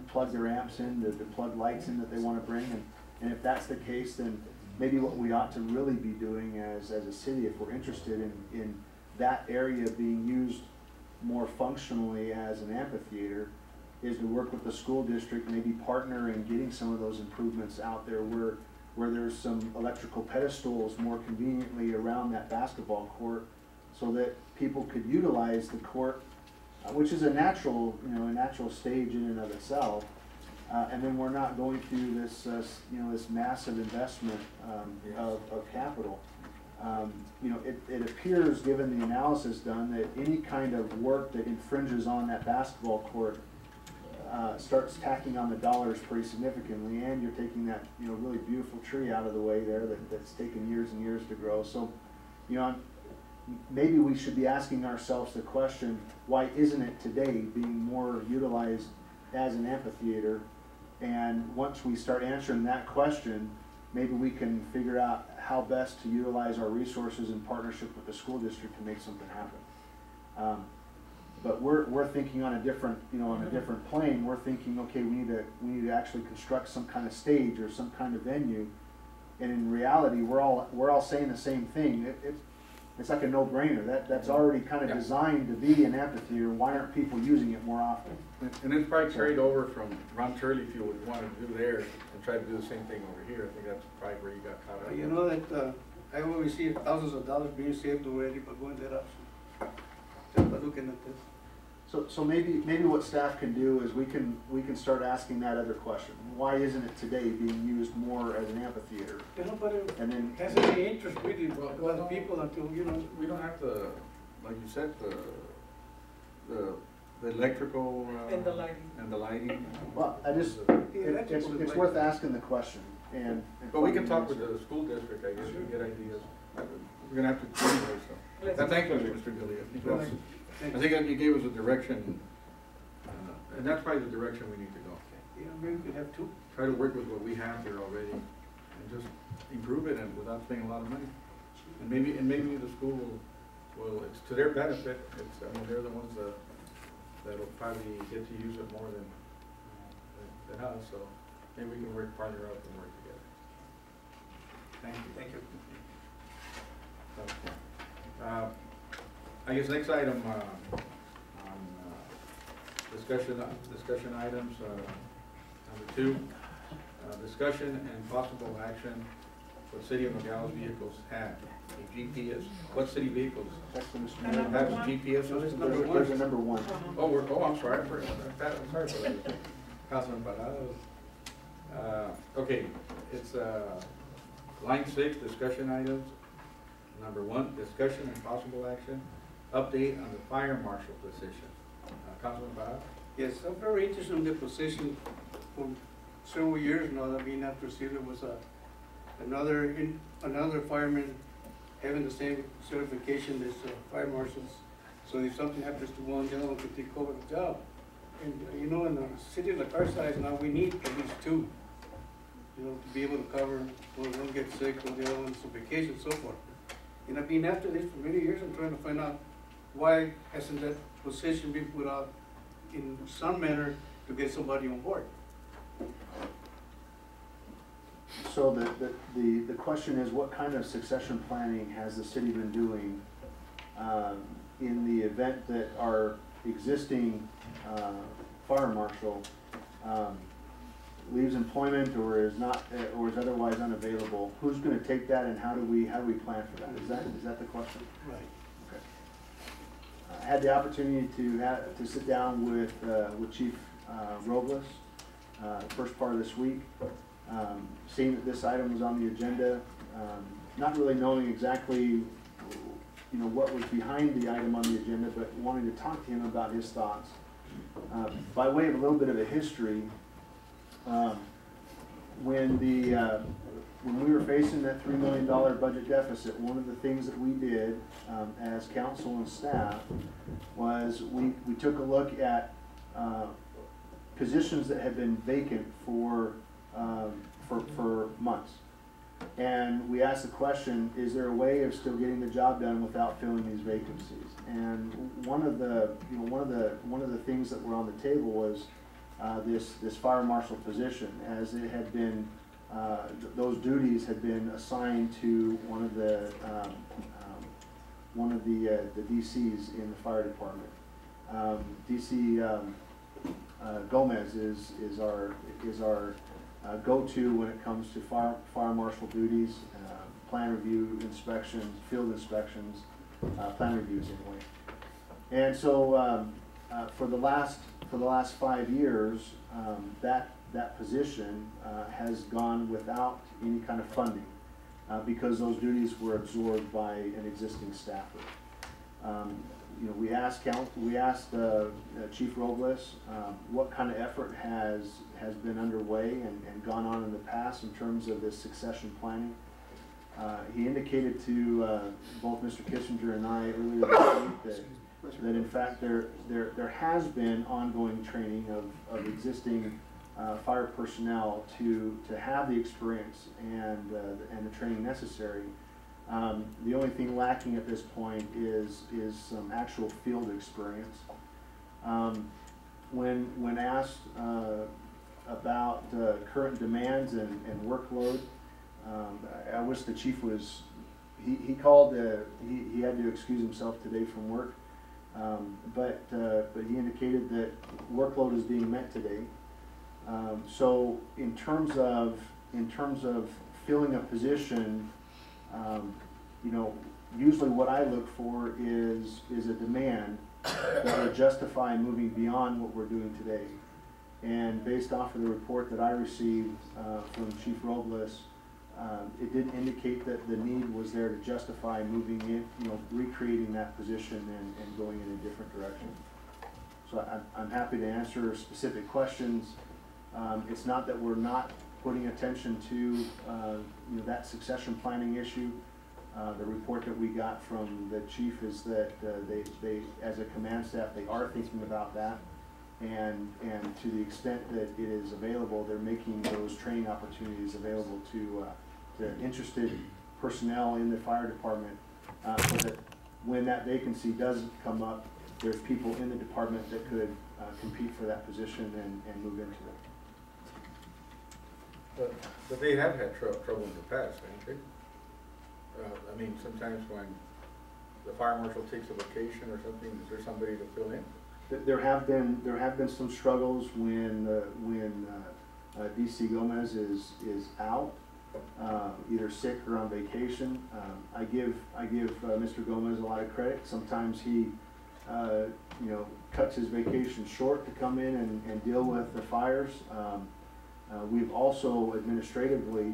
plug their amps in, to plug lights in that they want to bring, and if that's the case, then maybe what we ought to really be doing as a city, if we're interested in that area being used more functionally as an amphitheater, is to work with the school district, maybe partner in getting some of those improvements out there where there's some electrical pedestals more conveniently around that basketball court, so that people could utilize the court, which is a natural stage in and of itself. And then we're not going through this massive investment of capital. It appears, given the analysis done, that any kind of work that infringes on that basketball court starts tacking on the dollars pretty significantly, and you're taking that really beautiful tree out of the way there that's taken years and years to grow. So, maybe we should be asking ourselves the question: why isn't it today being more utilized as an amphitheater? And once we start answering that question, maybe we can figure out how best to utilize our resources in partnership with the school district to make something happen. But we're thinking on a different plane. We're thinking, okay, we need to actually construct some kind of stage or some kind of venue. And in reality, we're all saying the same thing. It's like a no-brainer. That's already kind of designed to be an amphitheater. Why aren't people using it more often? And it's probably carried over from Ron Turley Field, what you wanted to do there, and try to do the same thing over here. I think that's probably where you got caught up. You know that I always see thousands of dollars being saved already by going that option. Just by looking at this. So maybe what staff can do is we can start asking that other question. Why isn't it today being used more as an amphitheater? But it hasn't any interest really by the people until we don't have to, like you said, the electrical and the lighting. Well, it's worth asking the question. But we can talk with the school district, I guess, and get ideas. We're gonna have to anyway, so. Thank you, Mr. Gillia. I think you gave us a direction, and that's probably the direction we need to go. Maybe we could have two. Try to work with what we have here already, and just improve it, and without spending a lot of money. And maybe the school will, it's to their benefit. They're the ones that'll probably get to use it more than us. So maybe we can partner up and work together. Thank you. Thank you. So, I guess next item on discussion items, number 2, discussion and possible action for City of Nogales vehicles have a GPS. What city vehicles That's the Mr. Mayor. have a GPS No, system? it's number one. There's a number one. Oh, I'm sorry, I forgot that. I'm sorry for that. Councilman Parado. Okay, it's, line 6, discussion items. Number 1, discussion and possible action, update on the fire marshal position. Councilman Parado? Yes, I'm very interested in the position for several years now. I mean, after see there was another fireman having the same certification as fire marshals. So if something happens to one, the other one can take over the job. And you know, in the city like our size now, we need at least 2. You know, to be able to cover when one gets sick or the other one's on vacation and so forth. And I've been after this for many years. I'm trying to find out why hasn't that position been put out in some manner to get somebody on board. So the question is, what kind of succession planning has the city been doing in the event that our existing fire marshal leaves employment or is not, or is otherwise unavailable? Who's going to take that, and how do we plan for that? Is that the question? Right. Okay. I had the opportunity to sit down with Chief Robles first part of this week. Seeing that this item was on the agenda, not really knowing exactly, what was behind the item on the agenda, but wanting to talk to him about his thoughts. By way of a little bit of a history, when we were facing that $3 million budget deficit, one of the things that we did as council and staff was we took a look at positions that had been vacant for months. And we asked the question, is there a way of still getting the job done without filling these vacancies? And one of the things that were on the table was this fire marshal position, as it had been, those duties had been assigned to one of the DCs in the fire department. DC Gomez is our go-to when it comes to fire marshal duties, plan review inspections, field inspections, plan reviews anyway. And so for the last 5 years, that position has gone without any kind of funding because those duties were absorbed by an existing staffer. We asked Chief Robles what kind of effort has been underway and gone on in the past in terms of this succession planning. He indicated to both Mr. Kissinger and I earlier this week that in fact there has been ongoing training of existing fire personnel to have the experience and the training necessary. The only thing lacking at this point is some actual field experience. When asked about current demands and workload, I wish the chief was, he called, he had to excuse himself today from work, but he indicated that workload is being met today. So in terms of filling a position, usually what I look for is a demand that would justify moving beyond what we're doing today. And based off of the report that I received from Chief Robles, it didn't indicate that the need was there to justify moving in, recreating that position and going in a different direction. So I'm happy to answer specific questions. It's not that we're not putting attention to that succession planning issue. The report that we got from the chief is that they, as a command staff, they are thinking about that, and to the extent that it is available, they're making those training opportunities available to interested personnel in the fire department, so that when that vacancy does come up, there's people in the department that could compete for that position and move into it. But they have had trouble in the past, haven't they? Sometimes when the fire marshal takes a vacation or something, is there somebody to fill in? There have been some struggles when DC Gomez is out, either sick or on vacation. I give Mr. Gomez a lot of credit. Sometimes he, cuts his vacation short to come in and deal with the fires. We've also administratively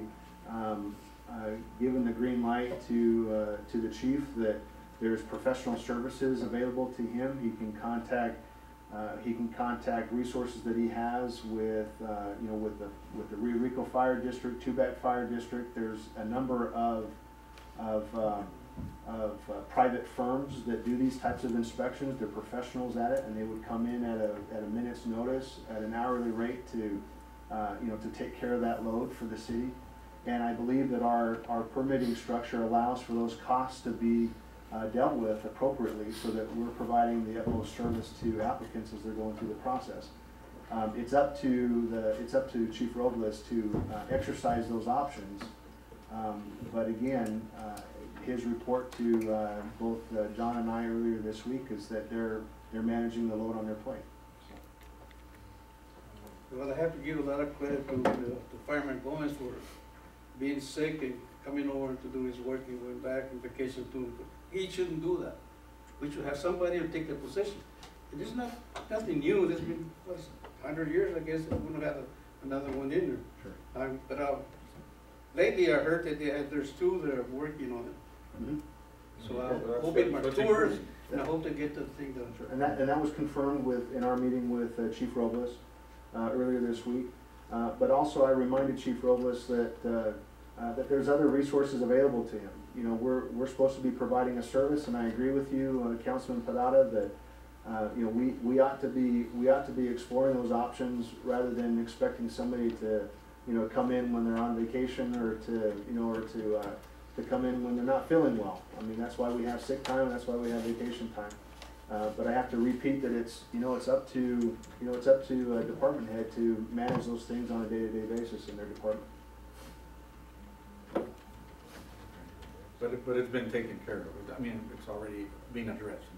given the green light to the chief that there's professional services available to him. He can contact resources that he has with the Rio Rico Fire District, Tubac Fire District. There's a number of private firms that do these types of inspections. They're professionals at it, and they would come in at a minute's notice at an hourly rate to take care of that load for the city. And I believe that our permitting structure allows for those costs to be dealt with appropriately, so that we're providing the utmost service to applicants as they're going through the process. It's up to Chief Robles to exercise those options. But again, his report to both John and I earlier this week is that they're managing the load on their plate. Well, I have to give a lot of credit to Fireman Gomez for being sick and coming over to do his work and going back on vacation too. He shouldn't do that. We should have somebody to take the position. And this is nothing new. This has been, 100 years, I guess. We're going to have another one in there. Sure. But lately I heard that there's two that are working on it. Mm-hmm. So I hope it matures, and I hope they get the thing done. Sure. And that was confirmed in our meeting with Chief Robles earlier this week. But also I reminded Chief Robles that there's other resources available to him. We're supposed to be providing a service, and I agree with you, Councilman Parada, that we ought to be exploring those options rather than expecting somebody to come in when they're on vacation, or to come in when they're not feeling well. I mean, that's why we have sick time, and that's why we have vacation time. But I have to repeat that it's up to a department head to manage those things on a day-to-day basis in their department. But it's been taken care of. I mean, it's already being addressed.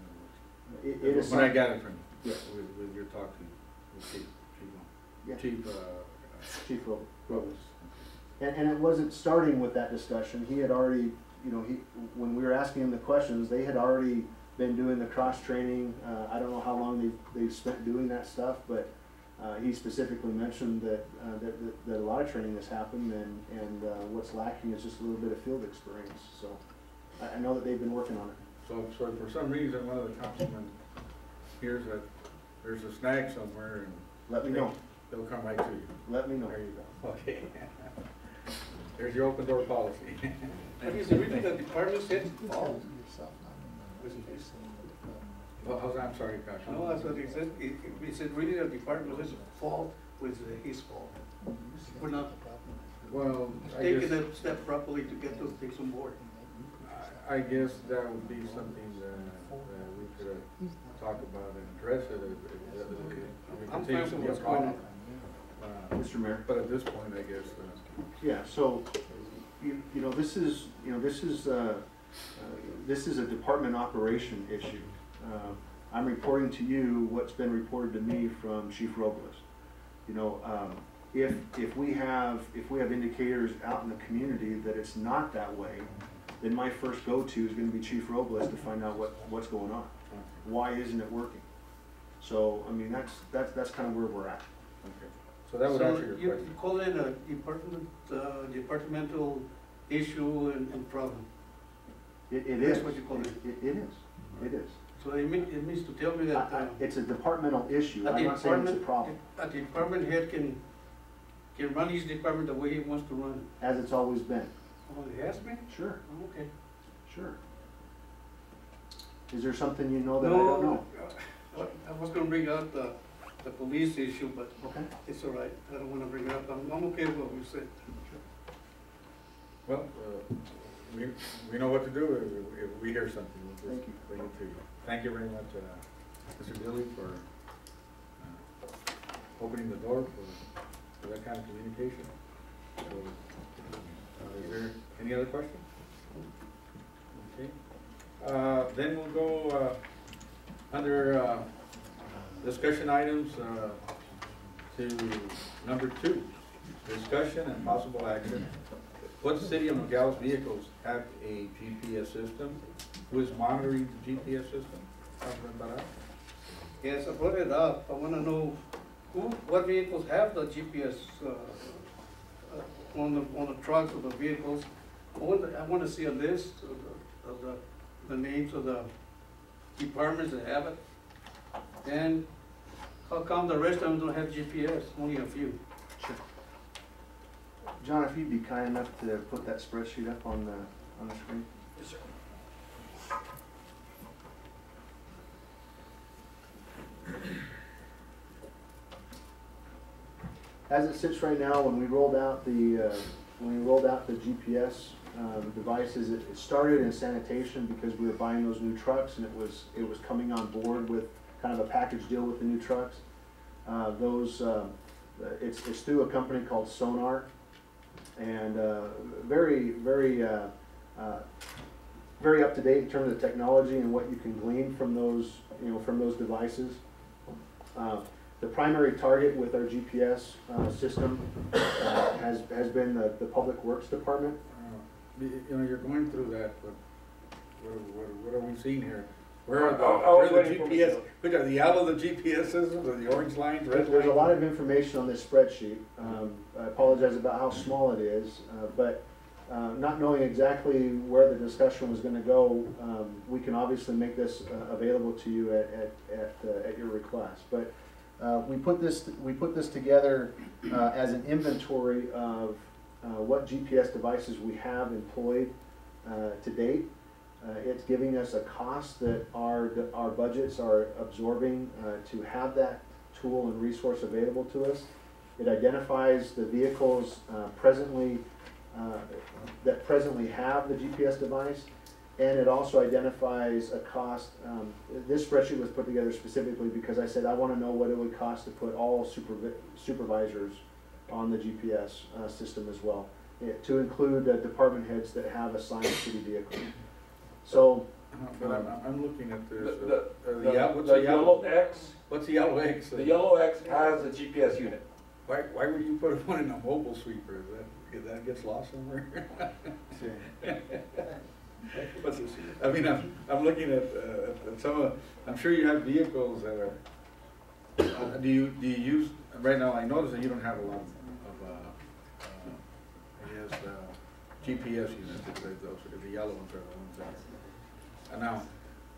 It is when I got it from you, yes. with your talk to Chief Yeah. Chief Robles. Robles. And it wasn't starting with that discussion. He had already, when we were asking him the questions, they had already been doing the cross training. I don't know how long they've spent doing that stuff, but he specifically mentioned that a lot of training has happened, and what's lacking is just a little bit of field experience. So I know that they've been working on it. So for some reason, one of the councilmen hears that there's a snag somewhere, and let me know. They'll come right to you. Let me know. There you go. Okay. There's your open door policy. Is it really the department's head fault? I'm sorry, Josh. No, that's what he said. He said really the department's fault was his fault. We're not Well, taking that step properly to get those things on board. I guess that would be something that we could talk about and address it if it continues to be a problem. Mr. Mayor. But at this point, I guess. Yeah. So, this is a department operation issue. I'm reporting to you what's been reported to me from Chief Robles. If we have indicators out in the community that it's not that way, then my first go-to is going to be Chief Robles to find out what's going on. Why isn't it working? So I mean that's kind of where we're at. Okay. So that would answer your question. You call it a departmental issue and problem. It That's is. what you call it. It is. It is. So it means to tell me that it's a departmental issue. I'm not saying it's a problem. A department head can run his department the way he wants to run it. As it's always been. Oh, it has been? Sure. Oh, okay. Sure. Is there something you know that I don't know? I was gonna bring out the police issue, but Okay. it's all right. I don't wanna bring it up. I'm okay with what you said. Well, we know what to do if we hear something. We'll Thank you. bring it to you. Thank you very much, Mr. Dilly, for opening the door for that kind of communication. So, is there any other questions? Okay. Then we'll go under discussion items to number 2. Discussion and possible action. What city of Nogales vehicles have a GPS system? Who is monitoring the GPS system? Councilman Barra? Yes, I brought it up. I wanna know what vehicles have the GPS, on the trucks of the vehicles. I wanna see a list of the names of the departments that have it. And how come the rest of them don't have GPS, only a few? John, if you'd be kind enough to put that spreadsheet up on the screen. Yes, sir. As it sits right now, when we rolled out the GPS devices, it started in sanitation because we were buying those new trucks, and it was coming on board with kind of a package deal with the new trucks. It's through a company called Sonar, and very up to date in terms of technology and what you can glean from those devices. The primary target with our GPS system has been the Public Works Department. You're going through that, but what are we seeing here? Where are the GPS? Which are the yellow, the GPS systems, or the orange lines, red lines? There's a lot of information on this spreadsheet. I apologize about how small it is, but not knowing exactly where the discussion was going to go, we can obviously make this available to you at your request. But we put this together as an inventory of what GPS devices we have employed to date. It's giving us a cost that our budgets are absorbing to have that tool and resource available to us. It identifies the vehicles that presently have the GPS device, and it also identifies a cost. This spreadsheet was put together specifically because I said I want to know what it would cost to put all supervisors on the GPS system as well, to include department heads that have assigned city vehicles. So, but I'm looking at this. The yellow X. What's the yellow X? The yellow X has a GPS unit. Why would you put one in a mobile sweeper? That gets lost somewhere? What's this? I mean, I'm looking at some of. I'm sure you have vehicles that are. Do you use right now? I notice that you don't have a lot of GPS units. Those the yellow ones are the ones that. And now,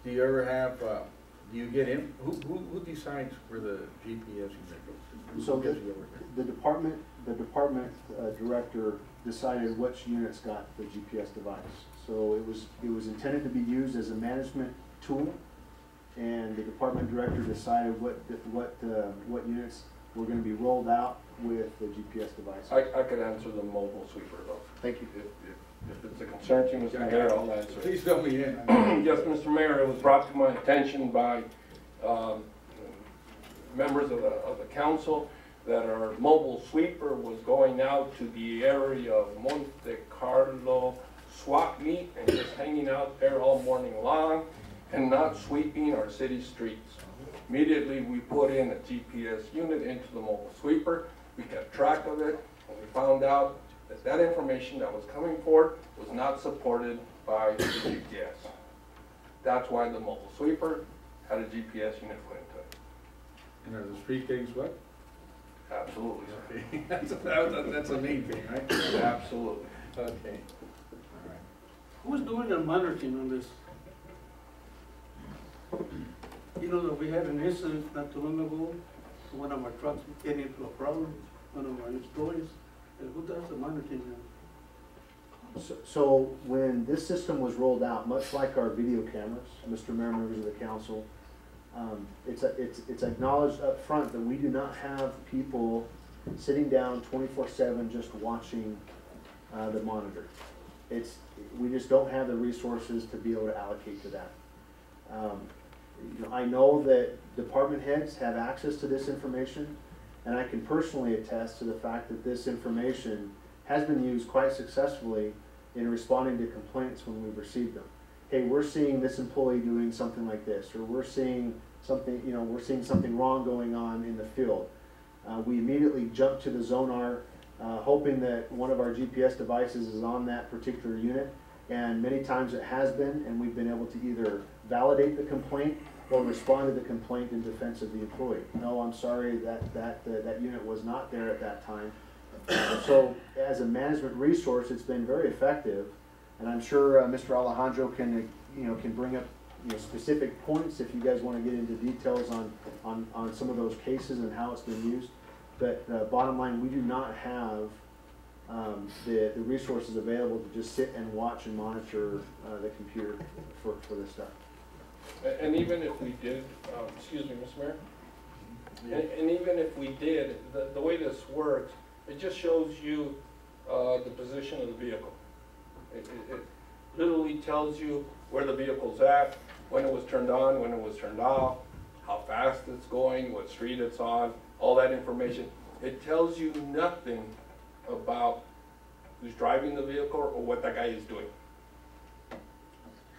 do you ever have? Do you get in? Who decides where the GPS unit goes? So the department director decided which units got the GPS device. So it was intended to be used as a management tool, and the department director decided what units were going to be rolled out with the GPS device. I could answer the mobile sweeper though. Thank you. If it's a concern to Mr. Mayor, I'll answer. Please fill me in. Yes, Mr. Mayor, it was brought to my attention by members of the council that our mobile sweeper was going out to the area of Monte Carlo swap meet and just hanging out there all morning long and not sweeping our city streets. Immediately we put in a GPS unit into the mobile sweeper. We kept track of it, and we found out that information that was coming forward was not supported by the GPS. That's why the mobile sweeper had a GPS unit put into it. And are the street getting swept? Absolutely. Okay. That's the main thing, right? Absolutely. Okay. Who's doing the monitoring on this? You know that we had an incident not too long ago, one of our trucks getting into a problem, one of our employees, and who does the monitoring now? So when this system was rolled out, much like our video cameras, Mr. Mayor, members of the council, it's acknowledged up front that we do not have people sitting down 24/7 just watching the monitor. We just don't have the resources to be able to allocate to that. I know that department heads have access to this information, and I can personally attest to the fact that this information has been used quite successfully in responding to complaints when we've received them. Hey, we're seeing this employee doing something like this, or we're seeing something wrong going on in the field. We immediately jump to the Zonar hoping that one of our GPS devices is on that particular unit. And many times it has been, and we've been able to either validate the complaint or respond to the complaint in defense of the employee. No, I'm sorry, that unit was not there at that time. So as a management resource, it's been very effective. And I'm sure Mr. Alejandro can bring up specific points if you guys want to get into details on some of those cases and how it's been used. But bottom line, we do not have the resources available to just sit and watch and monitor the computer for this stuff. And even if we did, excuse me, Mr. Mayor, and even if we did, the way this works, it just shows you the position of the vehicle. It literally tells you where the vehicle's at, when it was turned on, when it was turned off, how fast it's going, what street it's on, all that information. It tells you nothing about who's driving the vehicle or what that guy is doing.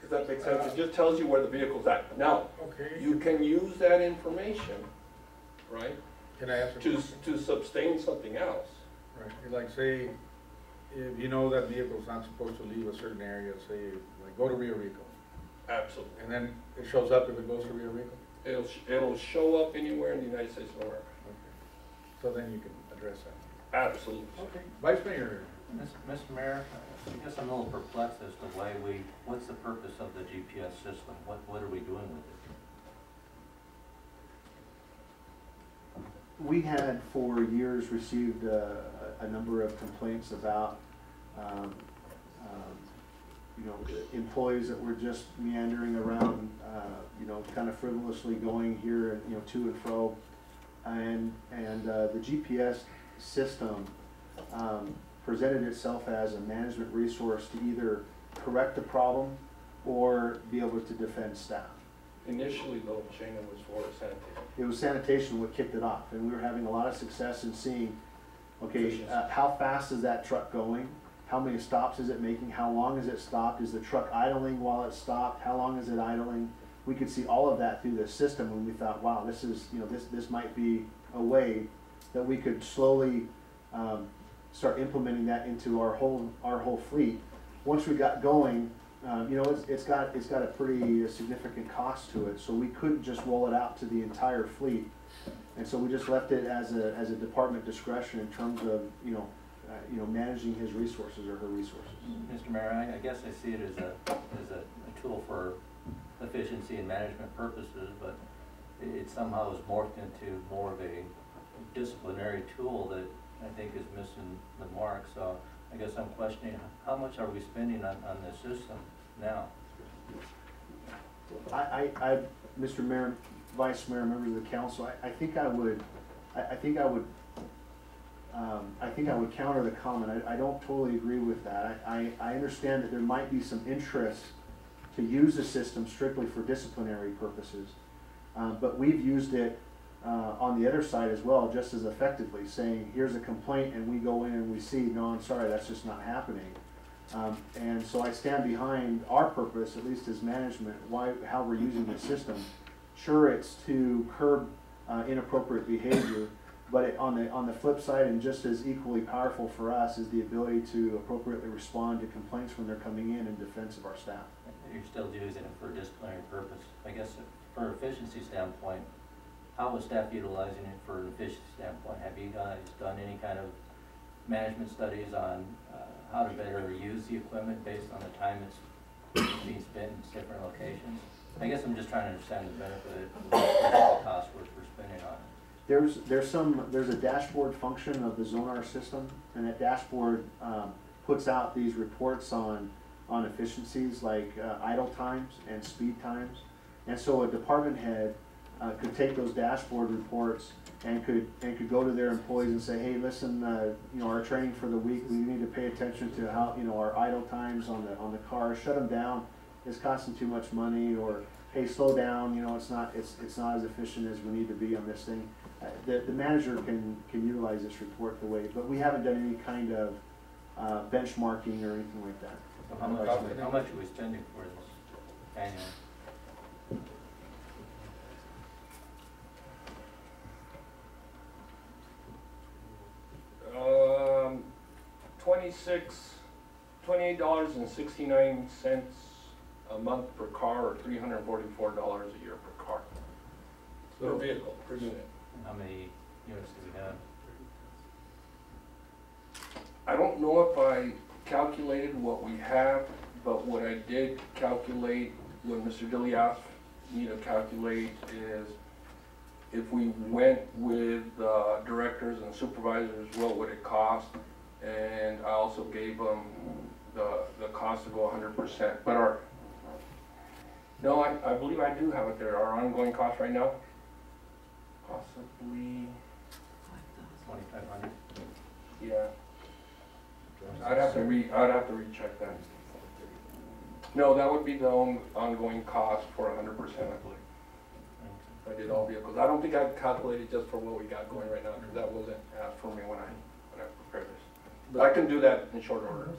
Does that make sense? It just tells you where the vehicle's at. Now, Okay. you can use that information, right, Can I ask a question? to sustain something else. Right, like say, if you know that vehicle's not supposed to leave a certain area, say, like go to Rio Rico, Absolutely. and then it shows up if it goes to Rio Rico? It'll show up anywhere in the United States of America. Okay. So then you can address that. Absolutely. Okay. Vice Mayor? Mr. Mayor, I guess I'm a little perplexed as to what's the purpose of the GPS system? What are we doing with it? We had for years received a number of complaints about employees that were just meandering around, kind of frivolously going here, to and fro, and the GPS system presented itself as a management resource to either correct the problem or be able to defend staff. Initially, though, Shana, was for sanitation. It was sanitation what kicked it off, and we were having a lot of success in seeing, okay, how fast is that truck going? How many stops is it making? How long is it stopped? Is the truck idling while it's stopped? How long is it idling? We could see all of that through the system, and we thought, wow, this is, this might be a way that we could slowly start implementing that into our whole fleet. Once we got going, it's got a pretty significant cost to it, so we couldn't just roll it out to the entire fleet, and so we just left it as a department discretion in terms of managing his resources or her resources. Mr. Mayor, I guess I see it as a tool for efficiency and management purposes, but it somehow is morphed into more of a disciplinary tool that I think is missing the mark. So I guess I'm questioning, how much are we spending on this system now? Mr. Mayor, Vice Mayor, members of the council, I think I would counter the comment. I don't totally agree with that. I understand that there might be some interest to use the system strictly for disciplinary purposes, but we've used it on the other side as well, just as effectively, saying, here's a complaint, and we go in and we see, no, I'm sorry, that's just not happening. And so I stand behind our purpose, at least as management, how we're using the system. Sure, it's to curb inappropriate behavior, but on the flip side, and just as equally powerful for us, is the ability to appropriately respond to complaints when they're coming in defense of our staff. You're still using it for a disciplinary purpose. I guess for an efficiency standpoint, how is staff utilizing it for an efficiency standpoint? Have you guys done any kind of management studies on how to better use the equipment based on the time it's being spent in different locations? I guess I'm just trying to understand the benefit of the cost we're spending on it. There's a dashboard function of the Zonar system, and that dashboard puts out these reports on efficiencies like idle times and speed times. And so a department head could take those dashboard reports and could go to their employees and say, hey, listen, our training for the week, we need to pay attention to how, our idle times on the car, shut them down, it's costing too much money, or hey, slow down, it's not as efficient as we need to be on this thing. The manager can utilize this report the way, but we haven't done any kind of benchmarking or anything like that. So how much are we spending for this annually? $28.69 a month per car, or $344 a year per car. Per vehicle, per unit. How many units do we have? I don't know if I calculated what we have, but what I did calculate, what Mr. Dilly asked me to calculate, is if we went with directors and supervisors, what would it cost? And I also gave them the cost to go 100%. But no, I believe I do have it there. Our ongoing cost right now, possibly, 2,500? yeah. I'd have to recheck that. No, that would be the ongoing cost for 100%, I believe. If I did all vehicles. I don't think I calculated just for what we got going right now, because that wasn't asked for me when I prepared this. But I can do that in short order.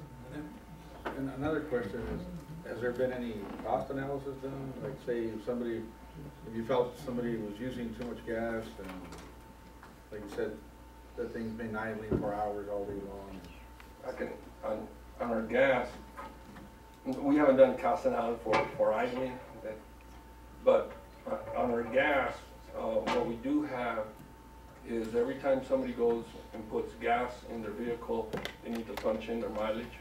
And another question is, has there been any cost analysis done? Like say if you felt somebody was using too much gas and, like you said, that thing's been idling for hours all day long. I can, on our gas, we haven't done cost analysis for idling, but on our gas, what we do have is every time somebody goes and puts gas in their vehicle, they need to punch in their mileage.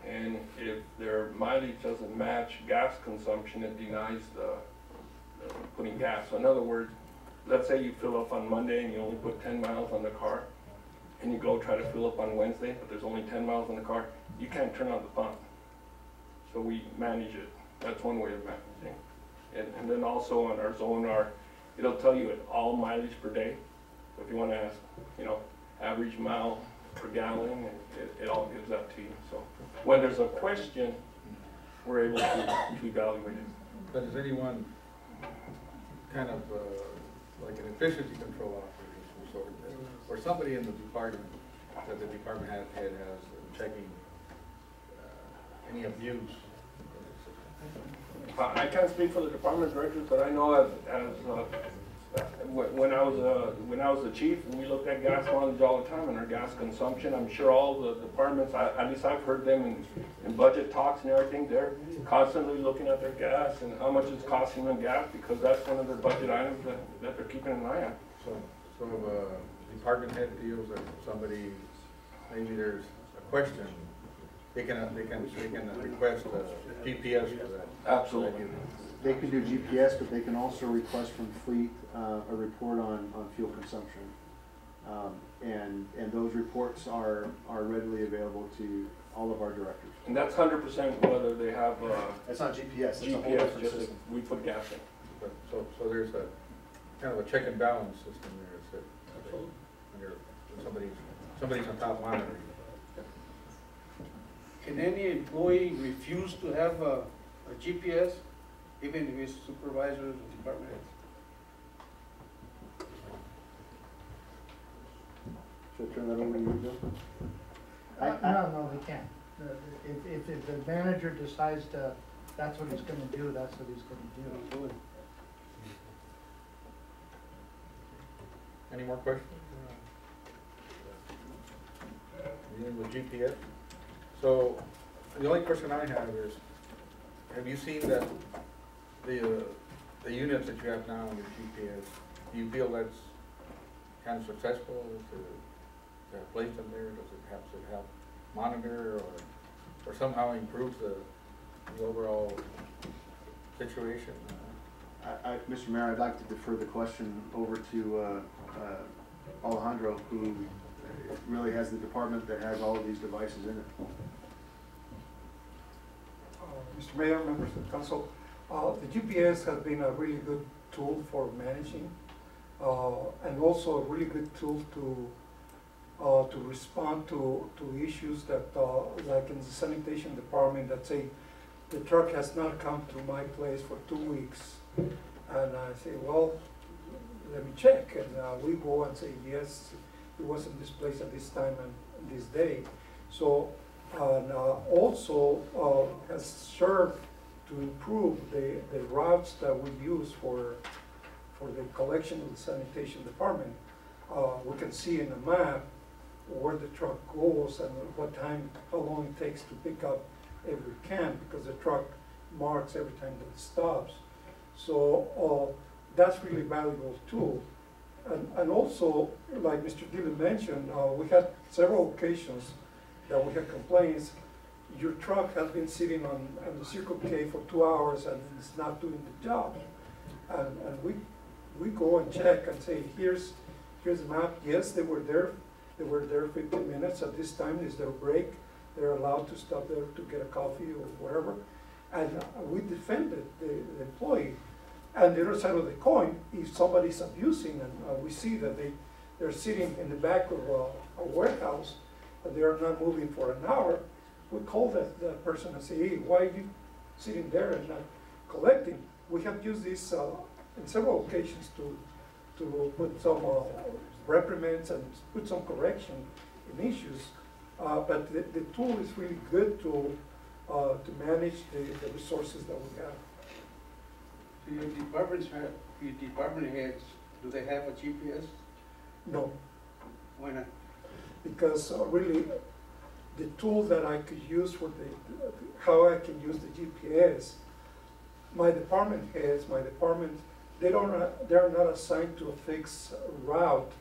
And if their mileage doesn't match gas consumption, it denies the putting gas. So in other words, let's say you fill up on Monday and you only put 10 miles on the car, and you go try to fill up on Wednesday, but there's only 10 miles on the car, you can't turn on the pump. So we manage it. That's one way of managing. And then also on our Zonar, it'll tell you all mileage per day. So if you want to ask, average mile per gallon, it all gives that to you. So when there's a question, we're able to evaluate it. But is anyone kind of like an efficiency control officer or somebody in the department that the department head has checking any abuse? I can't speak for the department directors, but I know when I was the chief, and we looked at gas mileage all the time and our gas consumption. I'm sure all the departments, at least I've heard them in budget talks and everything, they're constantly looking at their gas and how much it's costing them gas, because that's one of their budget items that they're keeping an eye on. So department head deals with somebody, maybe there's a question, they can request a GPS for that. Absolutely. They can do GPS, but they can also request from fleet a report on fuel consumption. And those reports are readily available to all of our directors. And that's 100% whether they have It's not GPS, it's a whole GPS, different just system. we put gas in. So there's a kind of a check and balance system there, so somebody's on top monitoring. Can any employee refuse to have a GPS, even if it's supervisors or department heads? Should I turn that over to you, Bill? No, they can't. If the manager decides that's what he's gonna do, that's what he's gonna do. Any more questions? Dealing with GPS? So, the only question I have is, have you seen that the units that you have now on your GPS, do you feel that's kind of successful to place them there? Does it help monitor or somehow improve the overall situation? Mr. Mayor, I'd like to defer the question over to Alejandro, who really has the department that has all of these devices in it. Mr. Mayor, members of the council, the GPS has been a really good tool for managing, and also a really good tool to respond to issues that, like in the sanitation department, that say the truck has not come to my place for 2 weeks, and I say, well, let me check, and we go and say, yes, it was in this place at this time and this day. So, and also has served to improve the routes that we use for the collection of the sanitation department. We can see in the map where the truck goes and what time, how long it takes to pick up every can, because the truck marks every time that it stops. So that's really valuable too. And also, like Mr. Dillon mentioned, we had several occasions that we had complaints. Your truck has been sitting on the Circle K for 2 hours and it's not doing the job. And we go and check and say, here's the map. Yes, they were there 15 minutes. At this time is their break. They're allowed to stop there to get a coffee or whatever. And we defended the employee. And the other side of the coin, if somebody's abusing, and we see that they're sitting in the back of a warehouse and they are not moving for an hour, we call that person and say, hey, why are you sitting there and not collecting? We have used this in several occasions to put some reprimands and put some correction in issues. But the tool is really good to manage the resources that we have. Do your department heads, do they have a GPS? No, Why not? because really the tool that I could use for how I can use the GPS, my department heads, they're not assigned to a fixed route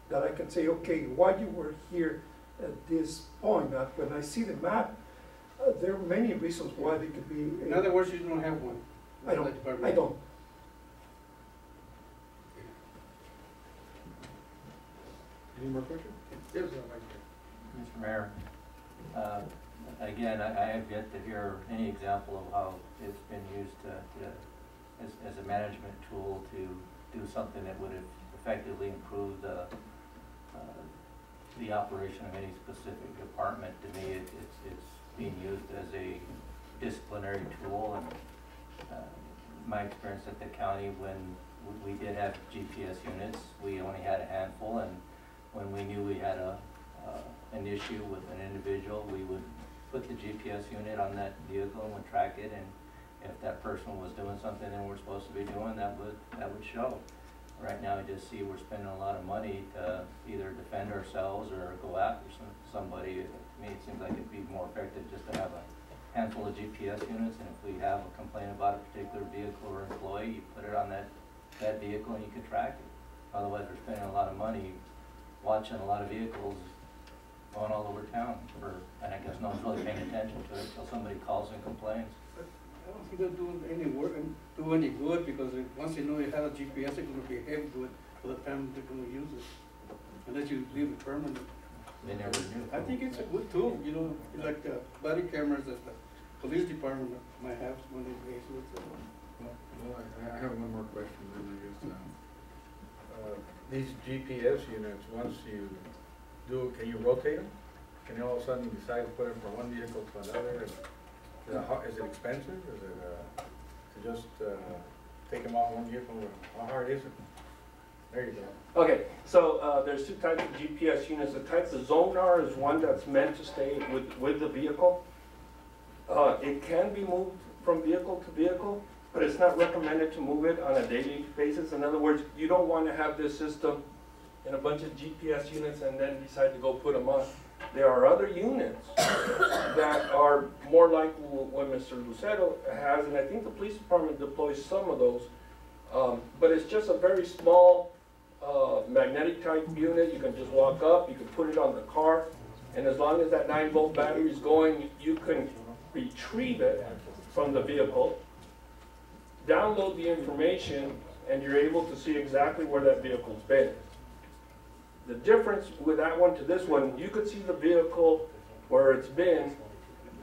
that I can say, okay, why you were here at this point. When I see the map, there are many reasons why they could be. In other words, you don't have one? I don't. Any more questions? Yes, Mr. Mayor, again, I have yet to hear any example of how it's been used as a management tool to do something that would have effectively improved the operation of any specific department. To me, it's being used as a disciplinary tool. And my experience at the county, when we did have GPS units, we only had a handful, and when we knew we had an issue with an individual, we would put the GPS unit on that vehicle and would track it, and if that person was doing something they weren't supposed to be doing, that would show. Right now, I just see we're spending a lot of money to either defend ourselves or go after somebody. To me, it seems like it'd be more effective just to have a handful of GPS units, and if we have a complaint about a particular vehicle or employee, you put it on that vehicle and you can track it. Otherwise, we're spending a lot of money watching a lot of vehicles going all over town, and I guess no one's really paying attention to it until somebody calls and complains. I don't think they're doing any work and do any good, because once you know you have a GPS, it's going to be heavy good for the family they're going to use it, unless you leave it permanent. They never knew. I think it's a good tool, you know, like the body cameras that the police department might have when they base with it. Well, I have one more question then, I guess. These GPS units, once you do, can you rotate them? Can you all of a sudden decide to put them from one vehicle to another? Is it expensive? Is it to just take them off one vehicle? How hard is it? There you go. Okay, so there's two types of GPS units. The type of Zonar is one that's meant to stay with the vehicle. It can be moved from vehicle to vehicle, but it's not recommended to move it on a daily basis. In other words, you don't want to have this system in a bunch of GPS units and then decide to go put them on. There are other units that are more like what Mr. Lucero has, and I think the police department deploys some of those. But it's just a very small magnetic type unit. You can just walk up, you can put it on the car, and as long as that 9-volt battery is going, you can retrieve it from the vehicle, download the information, and you're able to see exactly where that vehicle's been. The difference with that one to this one, you could see the vehicle where it's been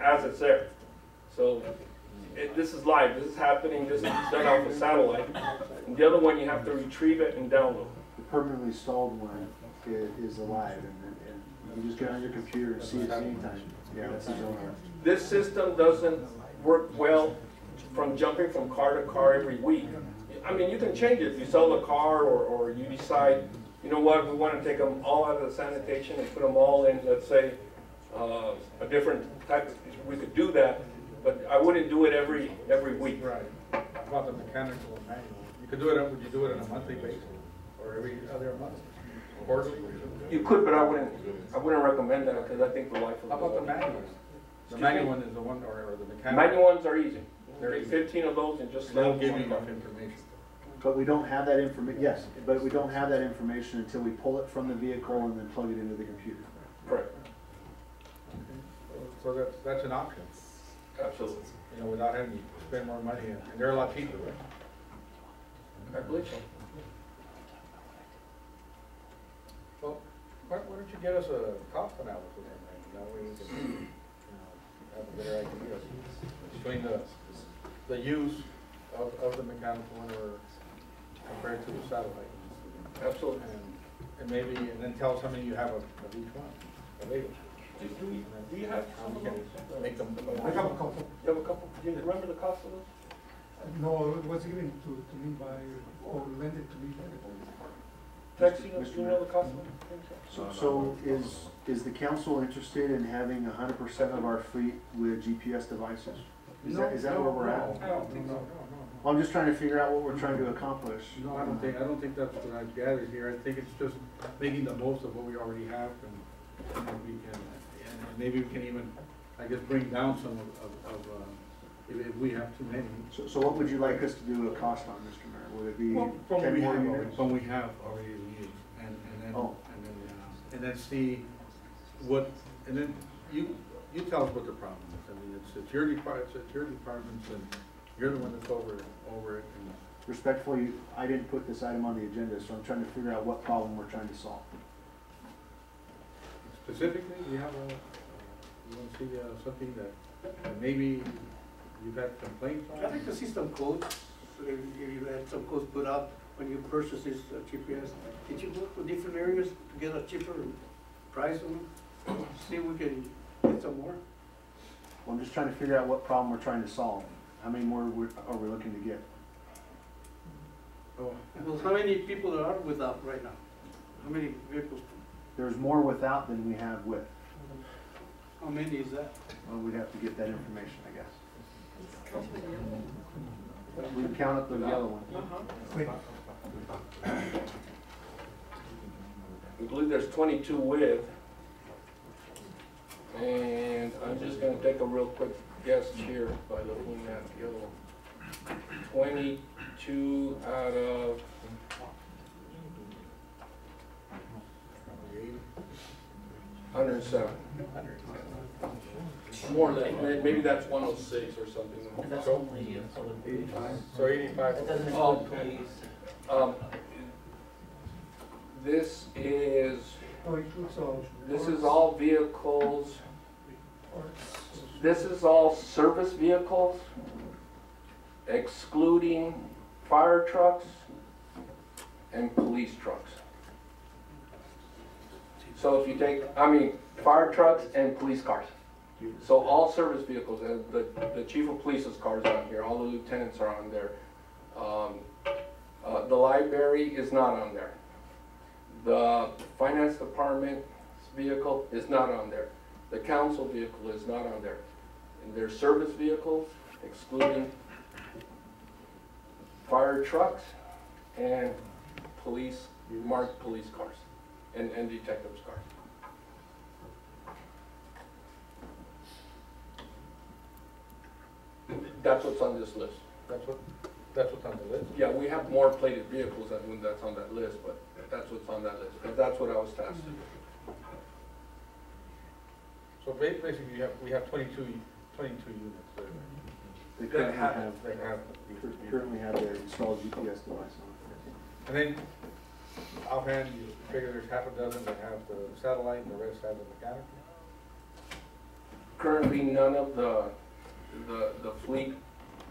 as it's there. So this is live, this is happening, this is done off a satellite. And the other one, you have to retrieve it and download. The permanently stalled one is alive, and you just get on your computer and see it anytime. Yeah, that's his own. This system doesn't work well from jumping from car to car every week. I mean, you can change it. If you sell the car or you decide, you know what, we want to take them all out of the sanitation and put them all in, let's say, a different type of, we could do that, but I wouldn't do it every week. Right. About the mechanical and manual. You could do it, would you do it on a monthly basis or every other month? quarterly? You could, but I wouldn't recommend that because I think the life of How about the manual? The Excuse manual me? one is the one, or the mechanical? Manual ones are easy. They're Take easy. 15 of those and just They'll slap give them you on top. enough information. But we don't have that yes, but we don't have that information until we pull it from the vehicle and then plug it into the computer. Correct. So that's an option, Absolutely. you know, without having to spend more money, and they're a lot cheaper, right? I believe so. Well, why don't you get us a cost analysis on that, that way we can, have a better idea between the use of the mechanical one or compared to the satellite. Absolutely. And maybe, and then tell us how many you have of each one, available. Do you have How we can make them. I have a couple. You have a couple? Do you remember the cost of those? No, it was given to me by, or lended to me by the police. Tex, do you know the cost of them? So is the council interested in having 100% of our fleet with GPS devices? Is that where we're at? No. Well, I'm just trying to figure out what we're trying to accomplish. No, I don't think that's what I've gathered here. I think it's just making the most of what we already have, and we can, and maybe we can even, I guess, bring down some of if we have too many. So what would you like us to do a cost on, Mr. Mayor? Would it be Well, from 10 more units? From we have already used, and then see what, and then you tell us what the problem is. I mean, it's your department, and you're the one that's over it. And Respectfully, I didn't put this item on the agenda, so I'm trying to figure out what problem we're trying to solve. specifically, you have you want to see something that maybe you've had complaints on? I'd like to see some codes, if you had some codes put up when you purchase this GPS. Did you look for different areas to get a cheaper price on them? See if we can get some more? Well, I'm just trying to figure out what problem we're trying to solve. How many more are we looking to get? Oh, Well, how many people there are without right now? How many vehicles? There's more without than we have with. How many is that? Well, we'd have to get that information, I guess. We can count up the yellow one. Wait, I believe there's 22 with, and I'm just gonna take a real quick guess here by looking at the other one. 22 out of 107. More than, maybe that's 106 or something. That's only public. 85. So 85. It doesn't Oh, include police. This is, oh, it includes all. this is all vehicles, this is all service vehicles, excluding fire trucks and police trucks. So if you take, fire trucks and police cars. So all service vehicles, the chief of police's car is on here, all the lieutenants are on there. The library is not on there. The finance department's vehicle is not on there. The council vehicle is not on there. And they're service vehicles, excluding fire trucks and police, marked police cars and detectives' cars. That's what's on this list. That's what's on the list. Yeah, we have more plated vehicles than when that's on that list, but that's what's on that list, because that's what I was tasked to do. So basically, we have 22 units there. They That currently have their installed GPS device on. And then offhand, you figure there's half a dozen that have the satellite and the rest have the mechanical? Currently, none of the fleet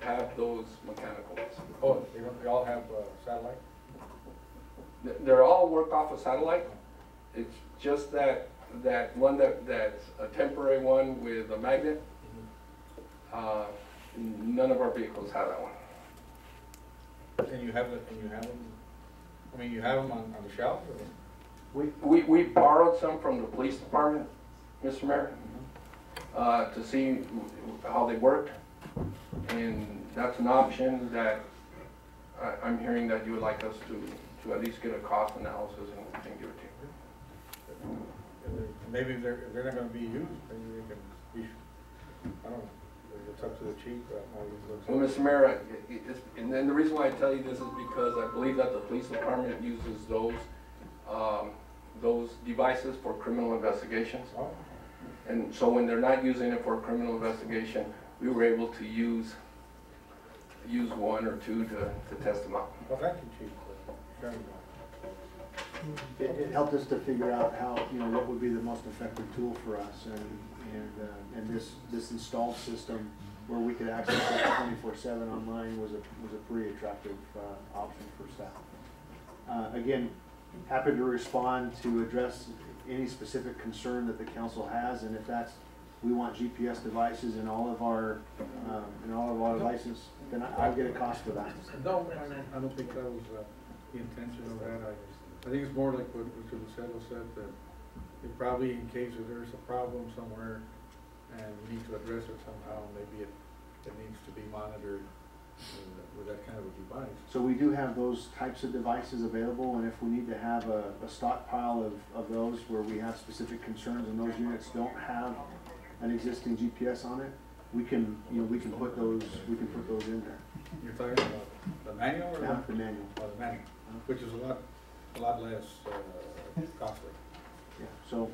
have those mechanicals. Oh, they all have satellite? They're all work off of satellite. It's just that one that's a temporary one with a magnet. None of our vehicles have that one. And you have them, you have them on the shelf? Or? We borrowed some from the police department, Mr. Mayor, to see how they worked. And that's an option that I'm hearing that you would like us to at least get a cost analysis and give it to you. maybe if they're not gonna be used, maybe they can be, I don't know, it's up to the chief, how he looks. Well, Mr. Mayor, and then the reason why I tell you this is because I believe that the police department uses those devices for criminal investigations. Oh, And so when they're not using it for a criminal investigation, we were able to use one or two to test them out. well, thank you, chief. Very good. It helped us to figure out how, you know, what would be the most effective tool for us, and this installed system where we could access it 24/7 online was a pretty attractive option for staff. Again, happy to respond to address any specific concern that the council has, and if that's, we want GPS devices in all of our license, then I'll get a cost for that. No, I don't think that was the intention of that. I think it's more like what Mr. Lucero said, that it probably, in case if there's a problem somewhere and we need to address it somehow, maybe it needs to be monitored with that kind of a device. So we do have those types of devices available, and if we need to have a stockpile of those where we have specific concerns and those units don't have an existing GPS on it, we can put those in there. You're talking about the manual or Yeah, the manual. Oh, the manual, which is a lot less costly. Yeah, so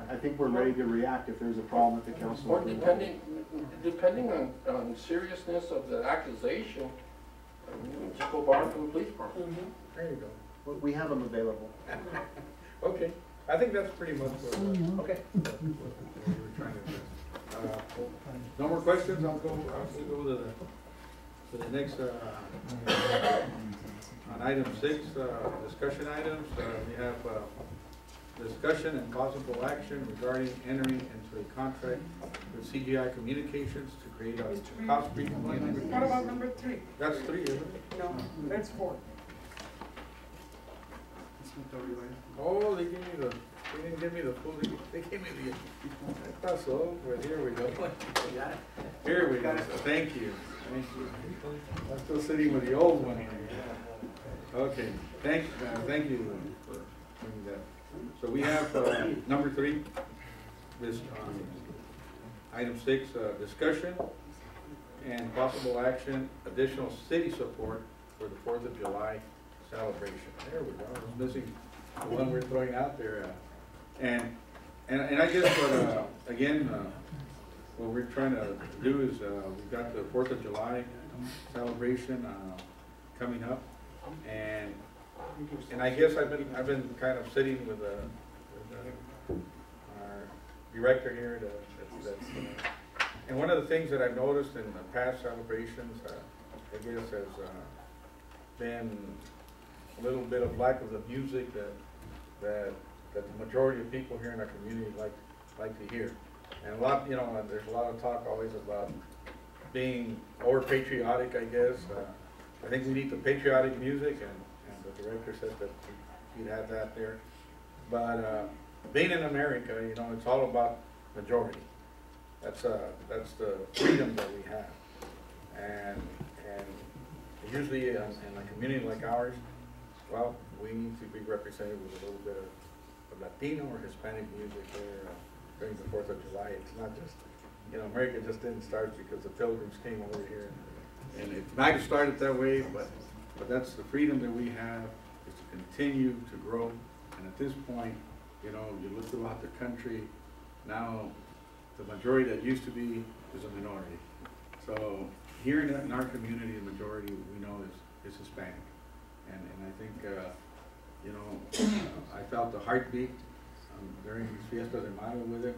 I think we're ready to react if there's a problem at the council. Or depending on seriousness of the accusation, just go borrow from the police department. There you go. We have them available. Okay, I think that's pretty much what we were trying to address. No more questions, we'll go to the next, on item 6, discussion items. We have discussion and possible action regarding entering into a contract with CGI Communications to create a house frequency. What about number 3? That's 3, isn't it? No, that's 4. Oh, they didn't give me the full, they gave me the, I thought so, but here we go. Here we go, thank you. I'm still sitting with the old one here. Okay, thank you for bringing that. So we have, number 3, this, item 6, discussion and possible action, additional city support for the 4th of July celebration. There we go, I was missing the one we're throwing out there. And I guess what, again, what we're trying to do is, we've got the 4th of July celebration coming up, and I guess I've been kind of sitting with our director here, and one of the things that I've noticed in the past celebrations, I guess, has been a little bit of lack of the music that the majority of people here in our community like to hear. And a lot, there's a lot of talk always about being over patriotic, I guess. I think we need the patriotic music, and the director said that he'd have that there. But being in America, it's all about majority. That's the freedom that we have. And usually in a community like ours, well, we need to be represented with a little bit of Latino or Hispanic music there during the 4th of July. It's not just, America just didn't start because the Pilgrims came over here. And it might have started that way, but that's the freedom that we have, is to continue to grow. And at this point, you look throughout the country, now the majority that used to be is a minority. So here in our community, the majority we know is Hispanic. And I think, I felt the heartbeat during these fiestas de Mayo with it,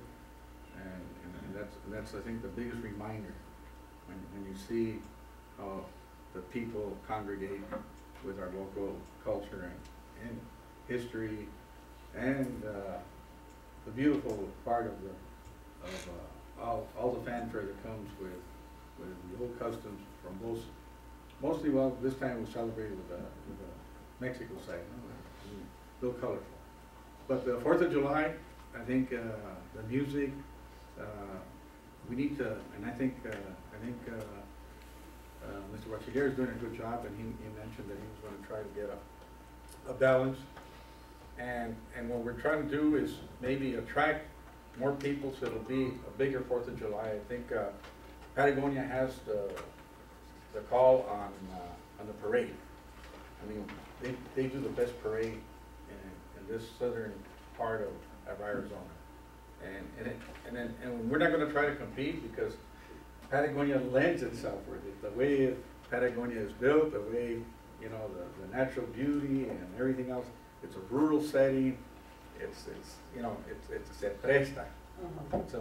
and that's I think the biggest reminder when you see how the people congregate with our local culture and history, and the beautiful part of all the fanfare that comes with the old customs from mostly, well, this time we celebrated with the Mexico side, a little colorful. But the 4th of July, I think the music, we need to, and I think Mr. Bachiller is doing a good job, and he mentioned that he was going to try to get a balance. And what we're trying to do is maybe attract more people, so it'll be a bigger 4th of July. I think Patagonia has the call on the parade. I mean, they do the best parade in this southern part of Arizona. And we're not gonna try to compete because Patagonia lends itself for it. The way Patagonia is built, the way, you know, the natural beauty and everything else, it's a rural setting, it's you know, it's se presta,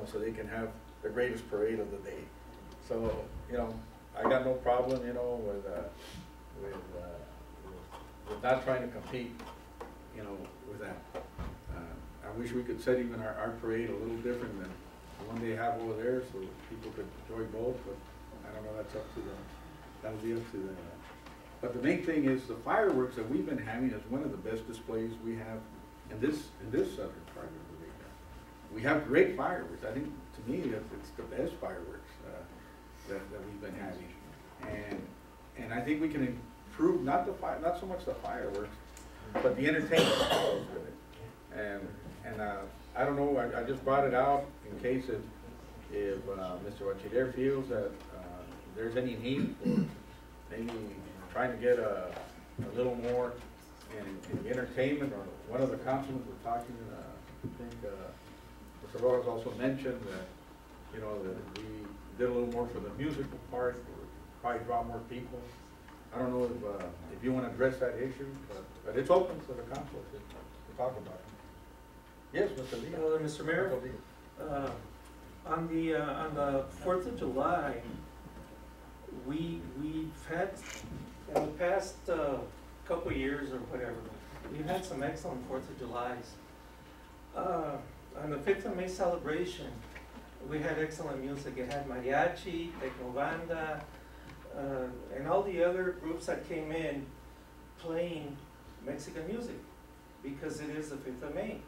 so they can have the greatest parade of the day. So, you know, I got no problem, you know, with not trying to compete, you know, with that. I wish we could set even our parade a little different than the one they have over there, so people could enjoy both, but I don't know, that's up to them. That'll be up to them. But the main thing is the fireworks that we've been having is one of the best displays we have in this southern part of the region. We have great fireworks. I think, to me, it's the best fireworks that we've been having. And I think we can improve not so much the fireworks, but the entertainment that goes with it. And I don't know, I just brought it out in case if Mr. Bachiller feels that there's any need for maybe trying to get a little more in the entertainment, or one of the councilmen were talking, I think Mr. Rojas also mentioned that, you know, that we did a little more for the musical part, probably draw more people. I don't know if you want to address that issue, but it's open for the council to talk about it. Yes, Mr. Lee. Mr. Mayor, on the 4th of July, we've had, in the past couple of years or whatever, we've had some excellent 4th of Julys. On the 5th of May celebration, we had excellent music. It had mariachi, tecnobanda, and all the other groups that came in playing Mexican music, because it is the 5th of May.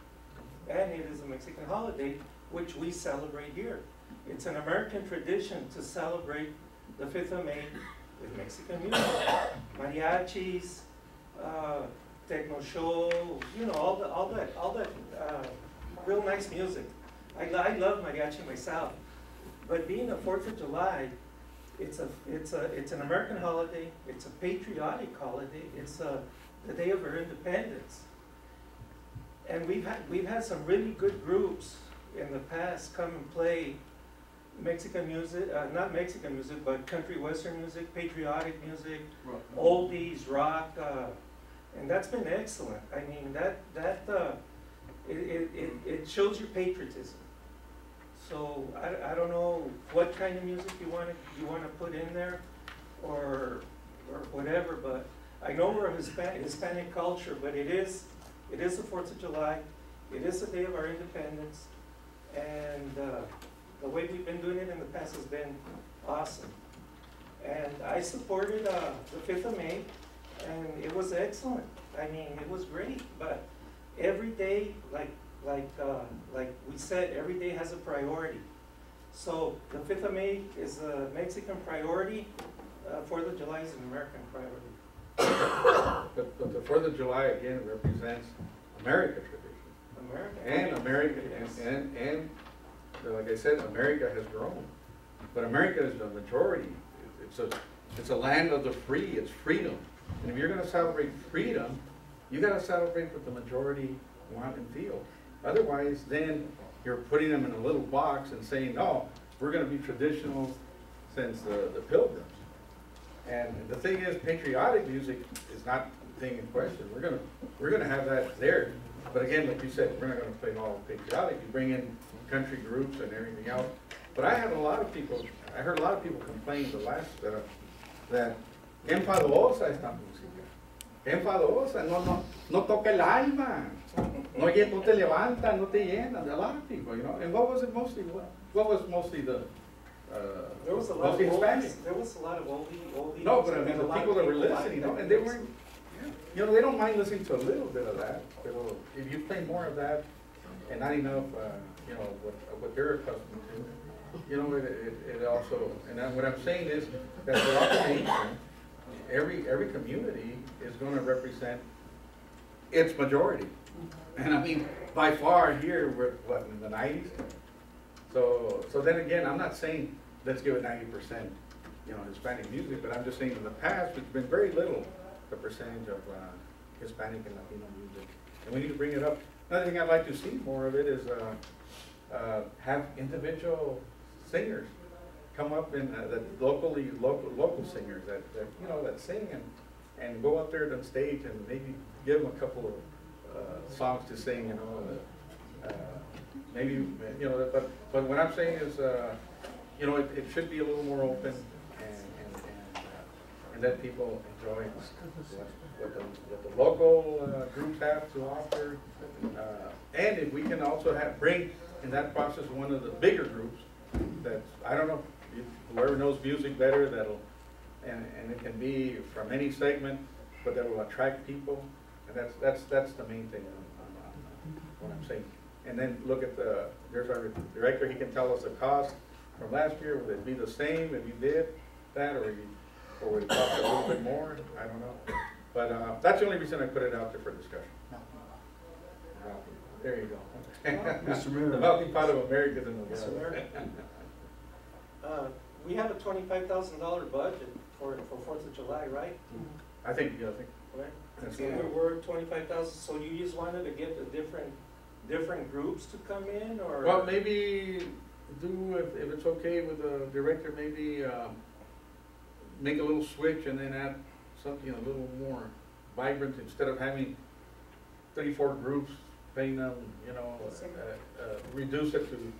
And it is a Mexican holiday, which we celebrate here. It's an American tradition to celebrate the 5th of May with Mexican music. Mariachis, techno show, you know, all that real nice music. I love mariachi myself. But being the 4th of July, it's an American holiday, it's a patriotic holiday, it's the day of our independence. And we've had some really good groups in the past come and play Mexican music, not Mexican music, but country western music, patriotic music, oldies, rock, and that's been excellent. I mean, it shows your patriotism. So I don't know what kind of music you want to put in there, or whatever, but I know we're a Hispanic culture, but it is the 4th of July. It is the day of our independence, and the way we've been doing it in the past has been awesome. And I supported the 5th of May, and it was excellent. I mean, it was great. But every day, like we said, every day has a priority. So the 5th of May is a Mexican priority. 4th of July is an American priority. But the 4th of July again represents American tradition. America, and like I said, America has grown. But America is the majority. It's a land of the free. It's freedom. And if you're going to celebrate freedom, you got to celebrate what the majority want and feel. Otherwise, then you're putting them in a little box and saying, "No, we're going to be traditional since the Pilgrims." And the thing is, patriotic music is not the thing in question. We're gonna have that there. But again, like you said, we're not gonna play all patriotic. You bring in country groups and everything else. But I heard a lot of people complain the last that enfadosa esta música. Enfadosa, no toca el alma. No te levanta, no te llena. A lot of people, you know. And what was it mostly? What was mostly the there was a lot of oldies. There was a lot of oldie. No, but I mean the people that were listening, you know, and they weren't. You know, they don't mind listening to a little bit of that. But if you play more of that, and not enough, you know, what they're accustomed to, you know, it also. And what I'm saying is that throughout the nation, every community is going to represent it's majority. And I mean, by far here, we're what, in the 90s? So then again, I'm not saying let's give it 90%, Hispanic music, but I'm just saying in the past, it's been very little, the percentage of Hispanic and Latino music. And we need to bring it up. Another thing I'd like to see more of it is have individual singers come up and local singers that sing and go up there on stage and maybe give them a couple of songs to sing, maybe, but what I'm saying is, it should be a little more open and let people enjoy what the local groups have to offer. And if we can also bring in that process one of the bigger groups that, I don't know, whoever knows music better, and it can be from any segment, but that will attract people. And that's the main thing on what I'm saying. And then look at there's our director, he can tell us the cost from last year. Would it be the same if you did that, or would it cost a little bit more? I don't know. But that's the only reason I put it out there for discussion. There you go. Mr. Mayor. The melting pot of America is in the Mr. world. Mayor. We have a $25,000 budget for 4th of July, right? I think. Right. That's So we're 25,000. So you just wanted to get the different groups to come in, or? Well, maybe if it's okay with the director, maybe make a little switch and then add something a little more vibrant instead of having 34 groups, paying them, reduce it to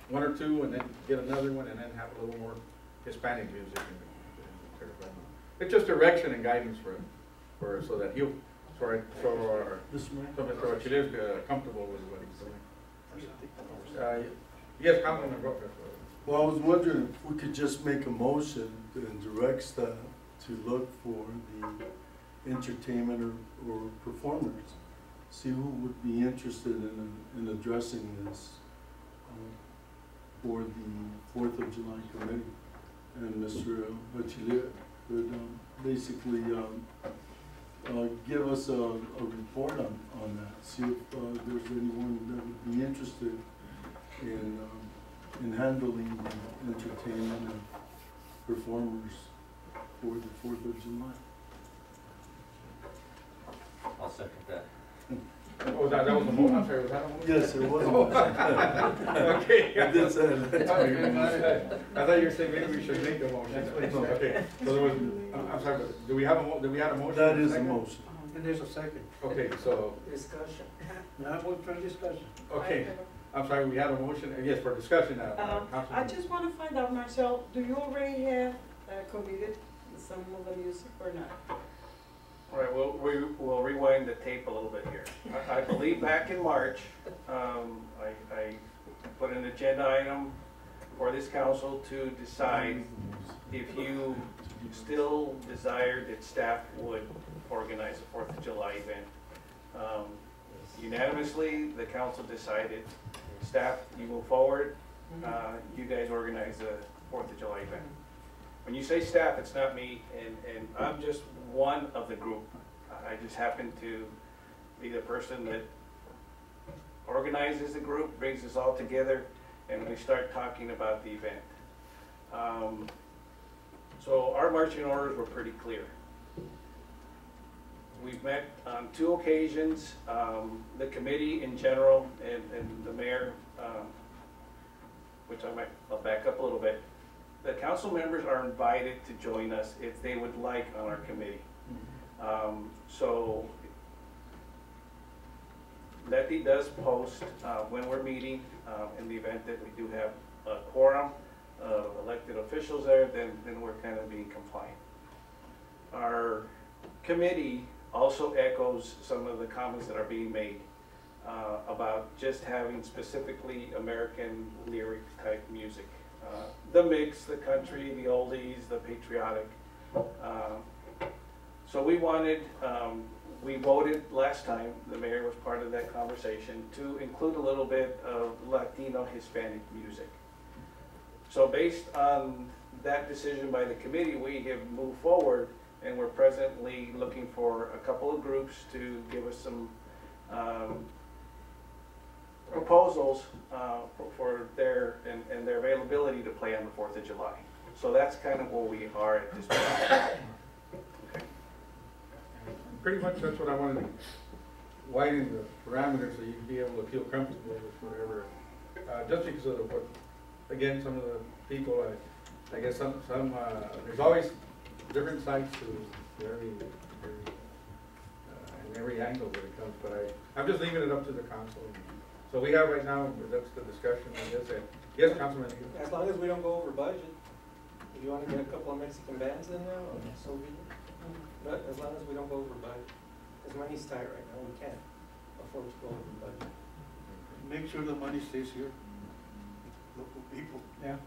1 or 2 and then get another one and then have a little more Hispanic music. It's just direction and guidance for so that Mr. Bachiller is comfortable with what he's doing. Yes, Councilman Rojas. Well, I was wondering if we could just make a motion and direct staff to look for the entertainment or performers. See who would be interested in addressing this for the 4th of July committee. And Mr. Bachiller would basically give us a report on that. See if there's anyone that would be interested in handling the entertainment and performers for the 4th of July. I'll second that. Oh, that was a motion. I'm sorry, was that a motion? Yes, it was a motion. Okay. I did say that. I thought you were saying maybe we should make a motion. That's what he said. Okay. So there was, I'm sorry, but do we have a motion? That is a motion. And there's a second. Okay, so, Discussion. Now, we're trying discussion. okay. I'm sorry, we had a motion, yes, for discussion now. I just want to find out, Marcel, do you already have committed some of the music or not? All right, we'll rewind the tape a little bit here. I believe back in March, I put an agenda item for this council to decide if you still desired that staff would organize a 4th of July event. Unanimously, the council decided, staff, you move forward, you guys organize the 4th of July event. When you say staff, it's not me, and I'm just one of the group. I just happen to be the person that organizes the group, brings us all together, and we start talking about the event. So our marching orders were pretty clear. We've met on 2 occasions, the committee in general and the mayor, which I'll back up a little bit. The council members are invited to join us if they would like on our committee. So Letty does post when we're meeting in the event that we do have a quorum of elected officials there, then we're kind of being compliant. Our committee also echoes some of the comments that are being made about just having specifically American lyric type music. The mix, the country, the oldies, the patriotic. So we wanted, we voted last time, the mayor was part of that conversation, to include a little bit of Latino Hispanic music. So based on that decision by the committee, we have moved forward and we're presently looking for a couple of groups to give us some proposals for their and their availability to play on the 4th of July. So that's kind of where we are at this point. Pretty much that's what I wanted to widen the parameters so you can be able to feel comfortable with whatever. Just because of what, again, some of the people, I guess there's always different sides to every angle when it comes, but I'm just leaving it up to the council. So we have right now, that's the discussion, I guess. Yes, Councilman. As long as we don't go over budget, if you want to get a couple of Mexican bands in there, so be it. But as long as we don't go over budget, because money's tight right now, we can't afford to go over budget. Make sure the money stays here. Local people. Yeah.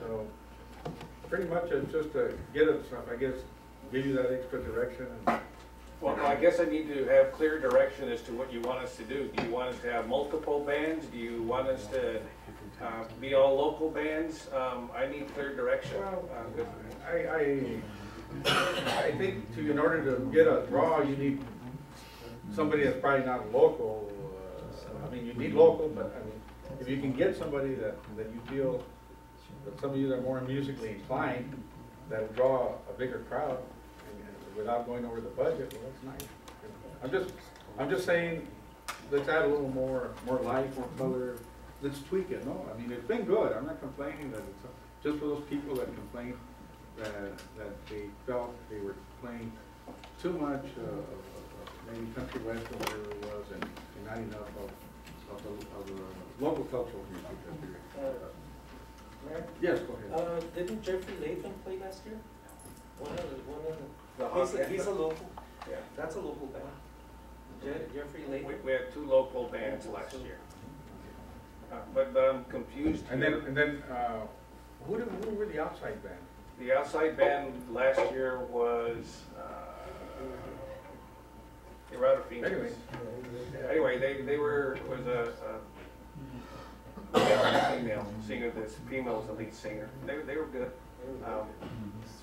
So, pretty much it's just to get us, I guess, give you that extra direction. And Well, I guess I need to have clear direction as to what you want us to do. Do you want us to have multiple bands? Do you want us to be all local bands? I need clear direction. I think in order to get a draw, you need somebody that's probably not local. I mean, you need local, but I mean, if you can get somebody that you feel, that some of you that are more musically inclined, that'll draw a bigger crowd without going over the budget, well, that's nice. I'm just saying, let's add a little more life, more color. Let's tweak it. No, I mean, it's been good. I'm not complaining that it's just for those people that complained that they felt they were playing too much maybe country west or whatever it was, and not enough of the local cultural music. Mayor? Yes, go ahead. Didn't Jeffrey Latham play last year? He's a local. Yeah. That's a local band. Jeffrey Latham. We had 2 local bands last year. But I'm confused. And then who were the outside band? The outside band last year was, they were out of Phoenix. Anyway, they were, was a female singer, this female was the lead singer. They were good.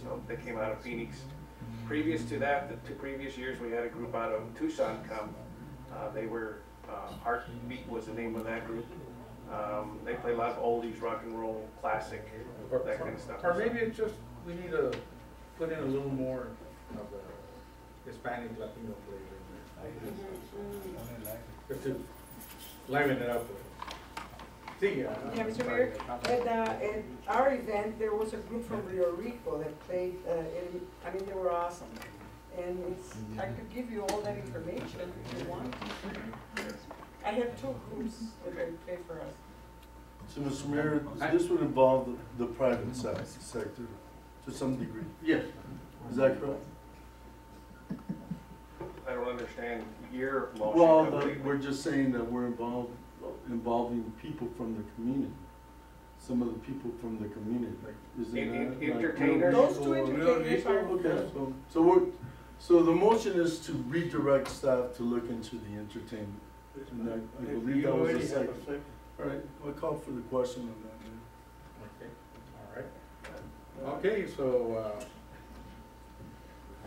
So they came out of Phoenix. Previous to that, the 2 previous years, we had a group out of Tucson come. They were, Heartbeat was the name of that group. They play a lot of oldies, rock and roll, classic, that kind of stuff. Or maybe it's just, we need to put in a little more of the Hispanic, Latino flavor in there. Just to liven it up. Yeah, Mr. Mayor, at our event, there was a group from Rio Rico that played, they were awesome. And I could give you all that information if you want. I have 2 groups that they play for us. So, Mr. Mayor, this would involve the private sector to some degree. Yes. Is that correct? I don't understand your motion. Well, we're just saying that we're involving people from the community. Some of the people from the community. Is it entertainers? Those 2 entertainers are. Okay, so the motion is to redirect staff to look into the entertainment. And I believe that was a second. All right, I'll call for the question on that. Okay, all right. Okay, so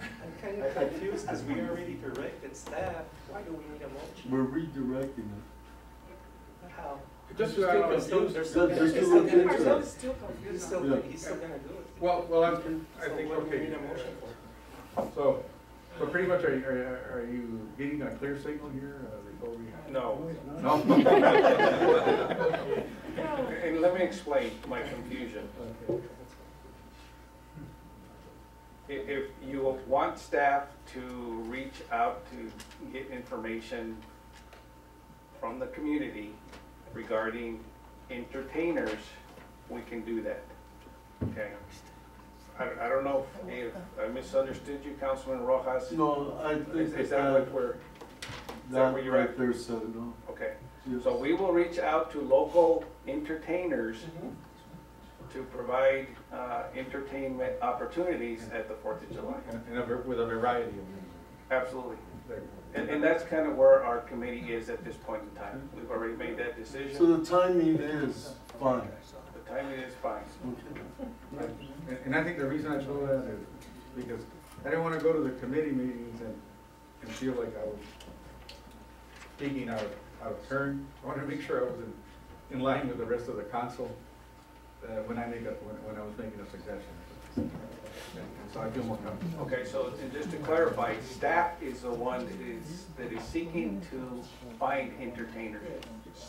I'm kind of confused because we already directed staff. Why do we need a motion? We're redirecting it. How? just They're still They're still still gonna looking do into it. it. Still confused. He's still gonna do it. well, I think, what do we okay. need a motion for? So pretty much, are you getting a clear signal here before we? No. No? And let me explain my confusion. If you want staff to reach out to get information from the community regarding entertainers, we can do that. Okay. I don't know if I misunderstood you, Councilman Rojas. No, I think Is that what we're, is that where you're at? There's no. Okay. Yes. So we will reach out to local entertainers to provide entertainment opportunities at the 4th of July. With a variety of music. Absolutely. And that's kind of where our committee is at this point in time. We've already made that decision. So the timing is fine. The timing is fine. Okay. And I think the reason I told that is because I didn't want to go to the committee meetings and feel like I was speaking out of turn. I wanted to make sure I was in line with the rest of the council when I was making a suggestion. And so I feel more comfortable. Okay, so and just to clarify, staff is the one that is seeking to find entertainers.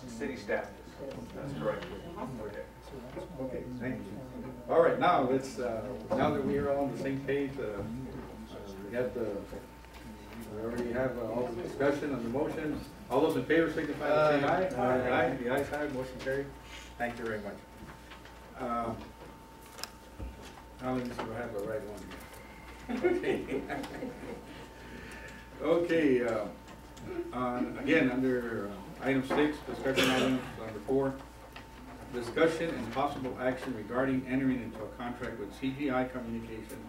City staff is. That's correct. Okay. Okay, thank you. All right, now let's, now that we are all on the same page, we already have all the discussion on the motions. All those in favor signify by saying aye. Aye. The ayes have it, motion carried. Thank you very much. Now let me see if I have the right one here. Okay. Okay, again, under item 6, discussion item number 4, discussion and possible action regarding entering into a contract with CGI Communication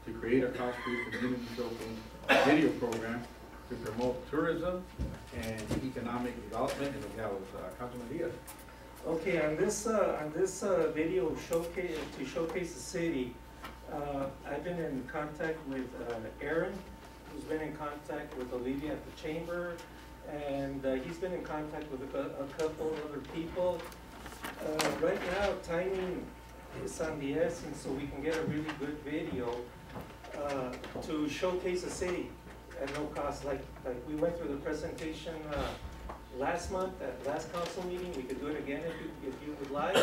to create a cost-free community showcase video program to promote tourism and economic development in Nogales. Councilman Diaz. Okay, on this video showcase, to showcase the city, I've been in contact with Aaron, who's been in contact with Olivia at the chamber, and he's been in contact with a couple of other people. Right now, timing is on the essence, so we can get a really good video to showcase the city at no cost. Like we went through the presentation last month at last council meeting. We could do it again if you would like.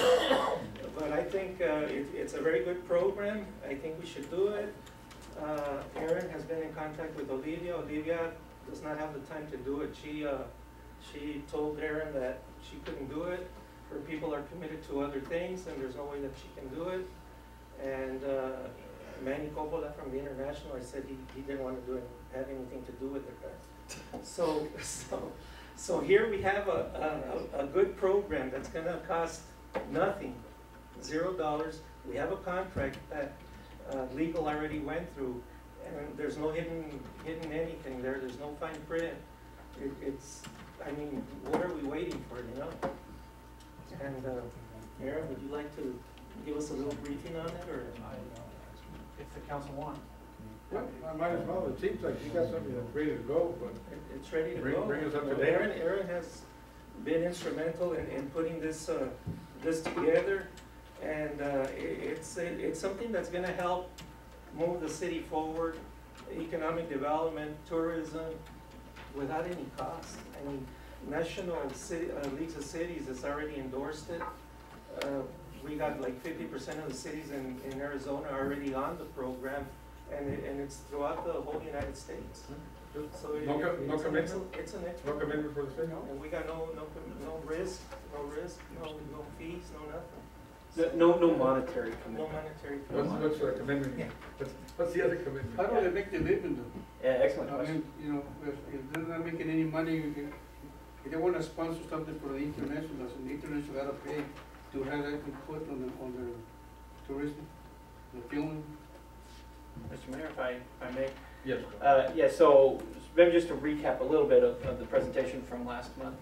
But I think it's a very good program. I think we should do it. Erin has been in contact with Olivia. Olivia does not have the time to do it. She told Erin that she couldn't do it. Her people are committed to other things, and there's no way that she can do it. And Manny Coppola from the International, I said he didn't want to have anything to do with it. So here we have a good program that's going to cost nothing, $0. We have a contract that legal already went through, and there's no hidden anything there. There's no fine print. I mean, what are we waiting for, you know? And Aaron, would you like to give us a little briefing on it, or? If the council wants. Yeah, I might as well. It seems like you got something that's ready to go, but It's ready to go. Bring us up to date. Aaron has been instrumental in putting this together, and it's something that's going to help move the city forward, economic development, tourism, without any cost. I mean, National Leagues of Cities has already endorsed it. We got like 50% of the cities in Arizona already on the program, and it's throughout the whole United States. So no commitment? It's an extra. No commitment for the city? And we got no risk, no fees, no nothing. No monetary commitment. No monetary commitment. What's the commitment? Yeah. What's the other commitment? How do they make the living though? Yeah, excellent I question. mean, you know, if they're not making any money, if they want to sponsor something for the international, so the international gotta pay to have that put on their tourism, the filming. Mr. Mayor, if I may. Yes. Yeah, so maybe just to recap a little bit of the presentation from last month.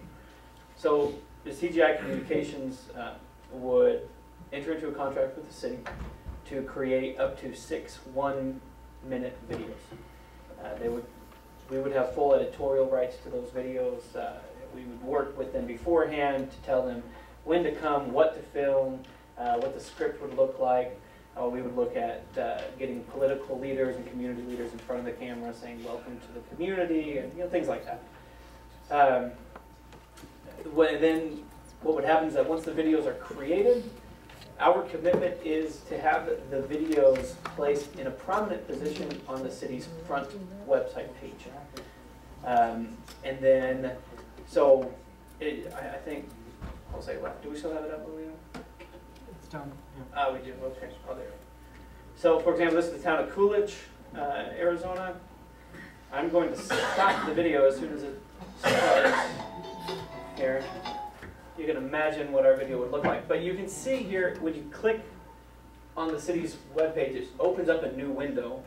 So the CGI Communications would enter into a contract with the city to create up to 6 one-minute videos. We would have full editorial rights to those videos. We would work with them beforehand to tell them when to come, what to film, what the script would look like. We would look at getting political leaders and community leaders in front of the camera saying welcome to the community, and things like that. Then what would happen is that once the videos are created, our commitment is to have the videos placed in a prominent position on the city's front website page. And then, so I think, I'll say left. Do we still have it up, Leo? It's done. Ah, we do, okay, oh, there. So, for example, this is the town of Coolidge, Arizona. I'm going to stop the video as soon as it starts here. You can imagine what our video would look like. But you can see here, when you click on the city's webpage, it opens up a new window.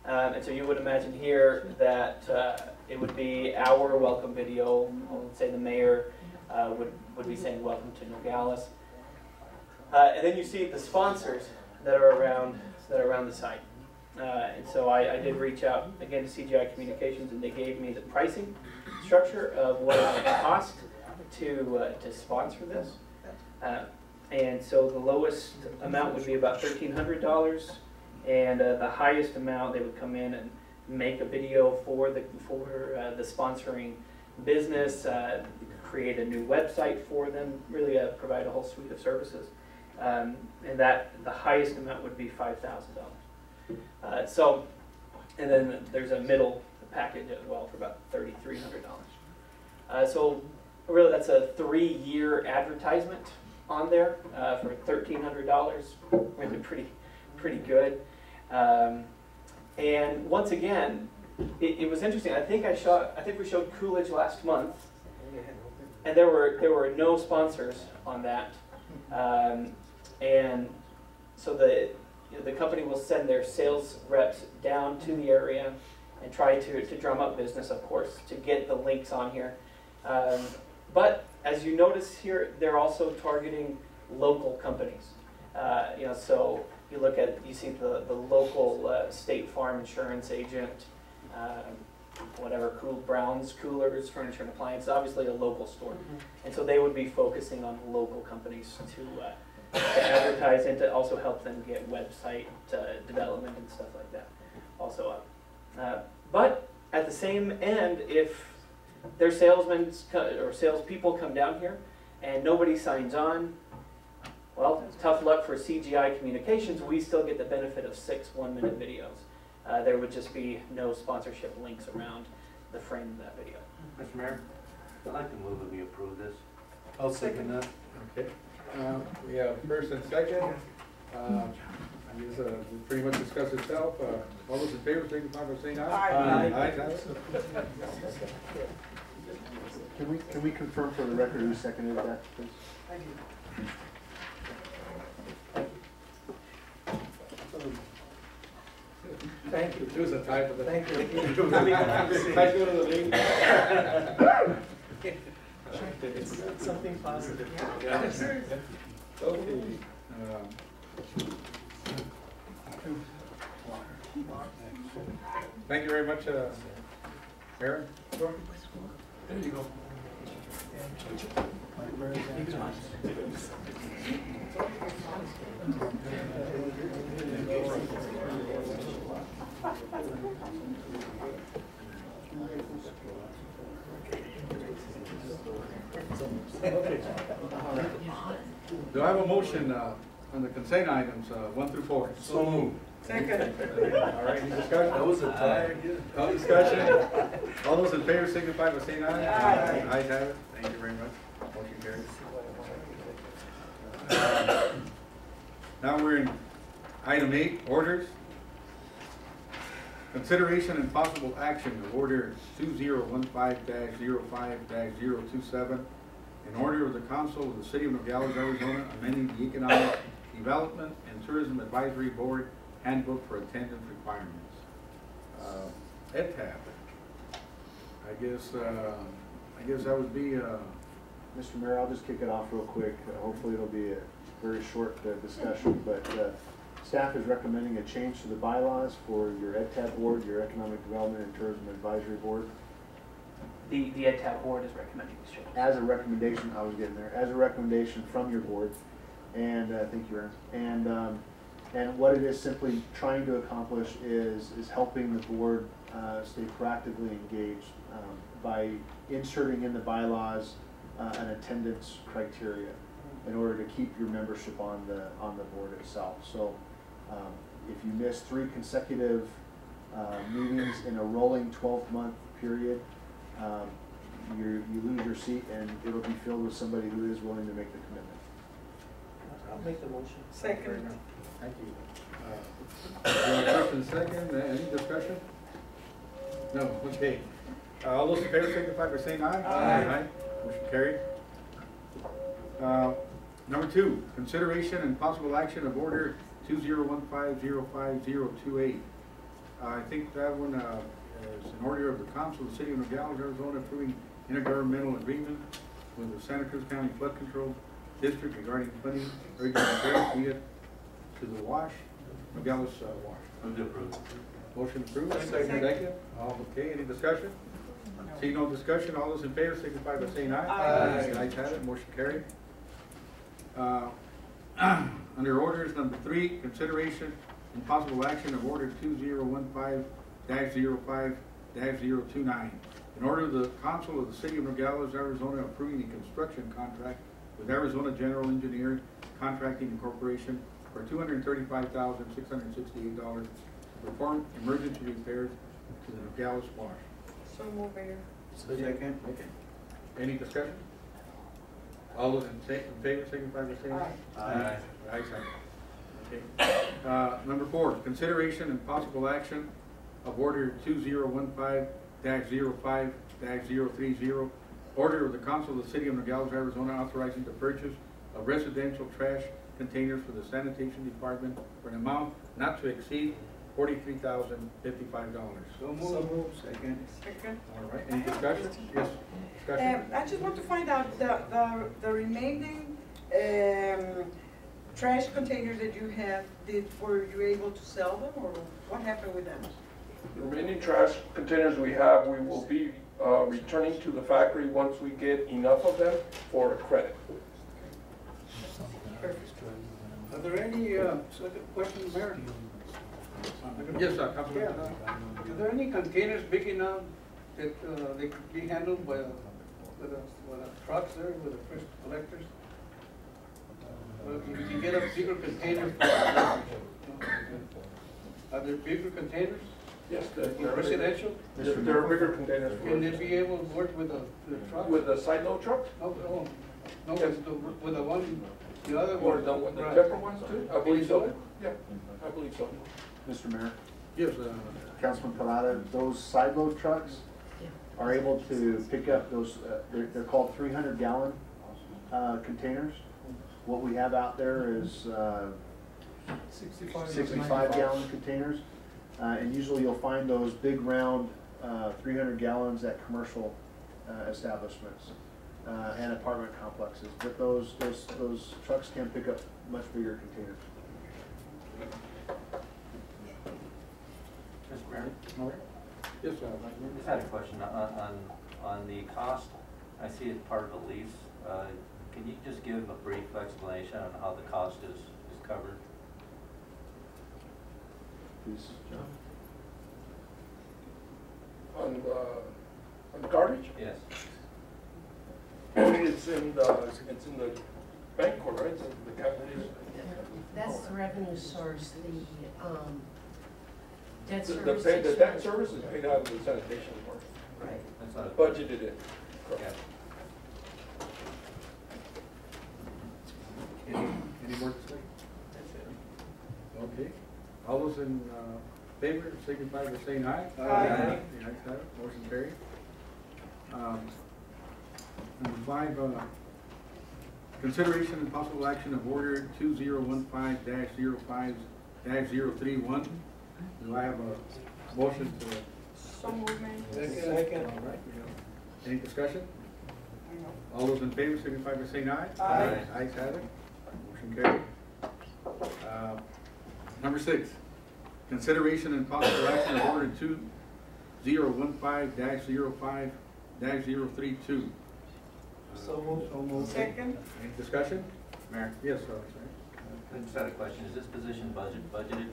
And so you would imagine here that it would be our welcome video. Let's say the mayor would be saying welcome to Nogales. And then you see the sponsors that are around the site. And so I did reach out again to CGI Communications, and they gave me the pricing structure of what it would cost to sponsor this. And so the lowest amount would be about $1,300, and the highest amount they would come in and make a video for the sponsoring business, create a new website for them, really provide a whole suite of services. And that the highest amount would be $5,000. So, and then there's a middle package as well for about $3,300. So really that's a 3-year advertisement on there for $1,300. Really pretty good. And once again, it was interesting. I think we showed Coolidge last month, and there were no sponsors on that. And so the company will send their sales reps down to the area and try to drum up business, of course, to get the links on here. But as you notice here, they're also targeting local companies. So you see the local State Farm insurance agent, whatever, Brown's Coolers, Furniture and Appliance, obviously a local store. And so they would be focusing on local companies to advertise and to also help them get website development and stuff like that also up. But at the same end, if their salesmen or salespeople come down here and nobody signs on, well, tough luck for CGI Communications. We still get the benefit of 6 one-minute videos. There would just be no sponsorship links around the frame of that video. Mr. Mayor? I'd like to move that we approve this. I'll second that. Okay. We have first and second. I guess we pretty much discussed itself. All those in favor, signify by saying aye. Aye. Can we confirm for the record who seconded that, please? I do. Thank you. It was a type of the. Thank you. Let's go to the league. It's something positive. Okay. Thank you very much, Aaron. There you go. Do I have a motion on the consent items 1 through 4? So moved. Second. All right, any discussion? That was a tie again. No discussion? All those in favor signify by saying aye. Aye. Ayes have it. Thank you very much. Motion carries. Now we're in item 8, orders. Consideration and possible action of order 2015-05-027, an order of the Council of the City of Nogales, Arizona, amending the Economic Development and Tourism Advisory Board Handbook for Attendance Requirements. EdTab. I guess that would be. Mr. Mayor, I'll just kick it off real quick. Hopefully it'll be a very short discussion, but staff is recommending a change to the bylaws for your EdTab board, your Economic Development and Tourism Advisory Board. The EdTab board is recommending this change. As a recommendation, I was getting there, as a recommendation from your board, and thank you, Aaron. And what it is simply trying to accomplish is helping the board stay proactively engaged by inserting in the bylaws an attendance criteria in order to keep your membership on the board itself. So if you miss 3 consecutive meetings in a rolling 12-month period, you lose your seat, and it'll be filled with somebody who is willing to make the commitment. I'll make the motion. Second. Thank you. First and second, any discussion? No, okay. All those in favor signify by saying aye. Aye. Motion carried. Number 2, consideration and possible action of order 2015-05028. I think that one is an order of the Council of the City of Nogales, Arizona, approving intergovernmental agreement with the Santa Cruz County Flood Control District regarding funding urgent repairs via to the wash, Nogales wash. Move to approve. Motion approved. Second. All okay, any discussion? See no discussion, all those in favor signify by saying aye. Aye. Ayes have it, motion carried. Under orders number 3, consideration and possible action of order 2015-05-029. In order of the Council of the City of Nogales, Arizona, approving a construction contract with Arizona General Engineering Contracting Incorporation for $235,668 to perform emergency repairs to the Nogales wash. So move, Mayor. Second. Okay. Any discussion? All those in favor signify by saying aye. Aye. Ayes have it. Okay. Number 4, consideration and possible action of order 2015-05-030, order of the Council of the City of Nogales, Arizona, authorizing the purchase of residential trash containers for the sanitation department for an amount not to exceed $43,055. So move. Second. Second. All right, any discussion? Yes, discussion? I just want to find out the remaining trash containers that you have, were you able to sell them, or what happened with them? The remaining trash containers we have, we will be returning to the factory once we get enough of them for credit. Are there any, second question, Mayor? Yes, Councilman. Are there any containers big enough that they could be handled by with the trucks there, with the first collectors? Well, you can get a bigger container. Are there bigger containers? Yes, they're Residential? They're bigger containers. Can they be able to work with the truck? With the side load truck? No, with the one, the other Or one. the Right. temper ones too? I believe so. Yeah, I believe so. Mr. Mayor, Yes, Councilman Parada, those side load trucks are able to pick up those, they're called 300-gallon containers. What we have out there is 65-gallon containers. And usually you'll find those big round 300 gallons at commercial establishments and apartment complexes. But those trucks can pick up much bigger containers. Mr. Mayor, all right. Yes, I just had a question on the cost. I see it's part of a lease. Can you just give a brief explanation on how the cost is covered? Please, John. On the garbage? Yes. It's in the bank court, right? The capital. That's the revenue source, the debt The service. debt service is paid out of the sanitation part. Right. That's not a Budgeted in. Yeah. Any more discussion? Okay. All those in favor signify by saying aye. Aye. The ayes have it, motion carried. Number 5, consideration and possible action of order 2015-05-031. Do I have a motion to? So move, Mayor. Second. All right. Any discussion? All those in favor signify by saying aye. Aye. Ayes have it, motion carried. Number 6, consideration and possible action of order 2015-05-032. So move. Second. Any discussion? Mayor, Yes, sir. I just had a question. Is this position budgeted?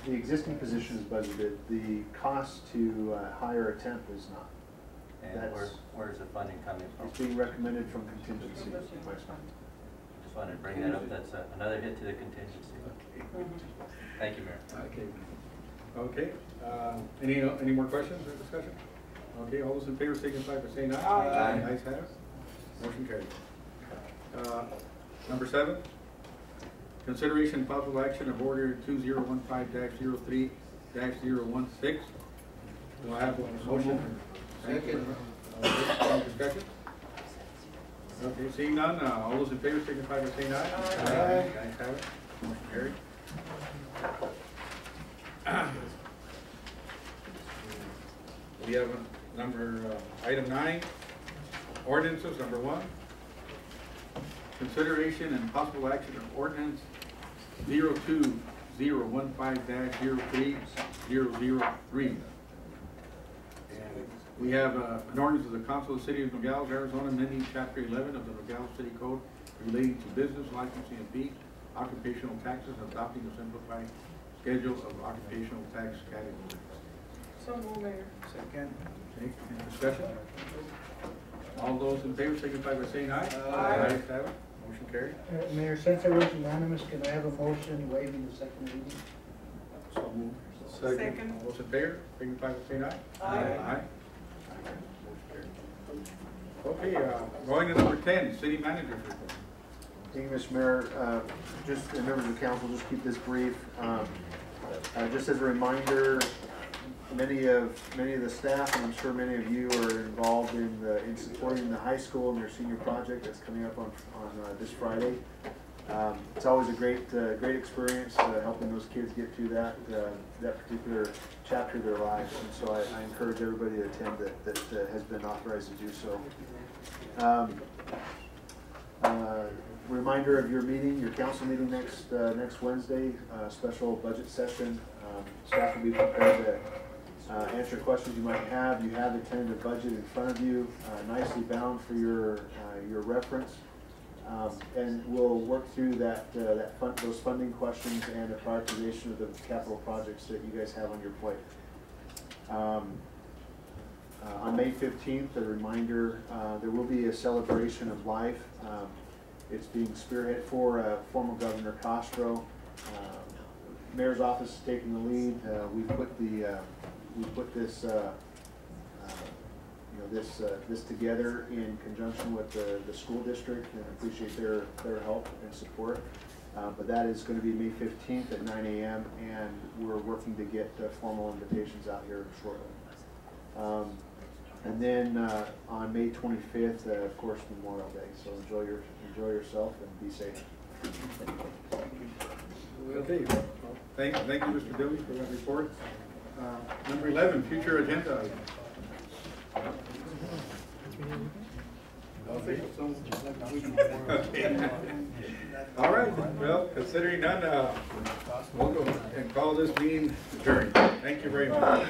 The existing position is budgeted. The cost to hire a temp is not. And That's- where's the funding coming from? It's being recommended from contingency. Just wanted to bring that up. That's another hit to the contingency. Thank you, Mayor. Okay. Any more questions or discussion? Okay, all those in favor signify by saying aye. Aye. Ayes have it. Motion carried. Number 7, consideration and possible action of order 2015-03-016. Do I have a motion? Second. Any discussion? Okay, seeing none, all those in favor signify by saying aye. Aye. Ayes have it. Motion carried. We have item 9, ordinances. Number 1, consideration and possible action of ordinance 02-015-03-003. We have an ordinance of the Council of the City of Nogales, Arizona, amending Chapter 11 of the Nogales City Code relating to business licensing and fees, occupational taxes, and adopting a simplified schedule of occupational tax categories. So move, Mayor. Second. Okay, any discussion? All those in favor signify by saying aye. Aye. Ayes have it. Motion carried. Mayor, since it was unanimous, can I have a motion waiving the second reading? So moved. Second. All those in favor signify by saying aye. Aye. Okay, going to number 10, City Manager's report. Thank you, Mr. Mayor. Just, and members of the council, just keep this brief. Just as a reminder, many of the staff, and I'm sure many of you are involved in supporting the high school and their senior project that's coming up on this Friday. It's always a great experience helping those kids get through that particular chapter of their lives, and so I encourage everybody to attend that has been authorized to do so. Reminder of your meeting, your council meeting next Wednesday, special budget session. Staff will be prepared to answer questions you might have. You have the tentative budget in front of you, nicely bound for your reference. And we'll work through those funding questions and the prioritization of the capital projects that you guys have on your plate. On May 15th, a reminder, there will be a celebration of life. It's being spearheaded for former Governor Castro. Mayor's office is taking the lead. We put this this together in conjunction with the school district, and appreciate their help and support. But that is going to be May 15th at 9 a.m. and we're working to get formal invitations out here shortly. And then on May 25th, of course, Memorial Day. So enjoy yourself and be safe. Okay, thank you, Mr. Dilley, for that report. Number 11, future agenda items. All right, well, considering none, we'll go and call this meeting adjourned. Thank you very much.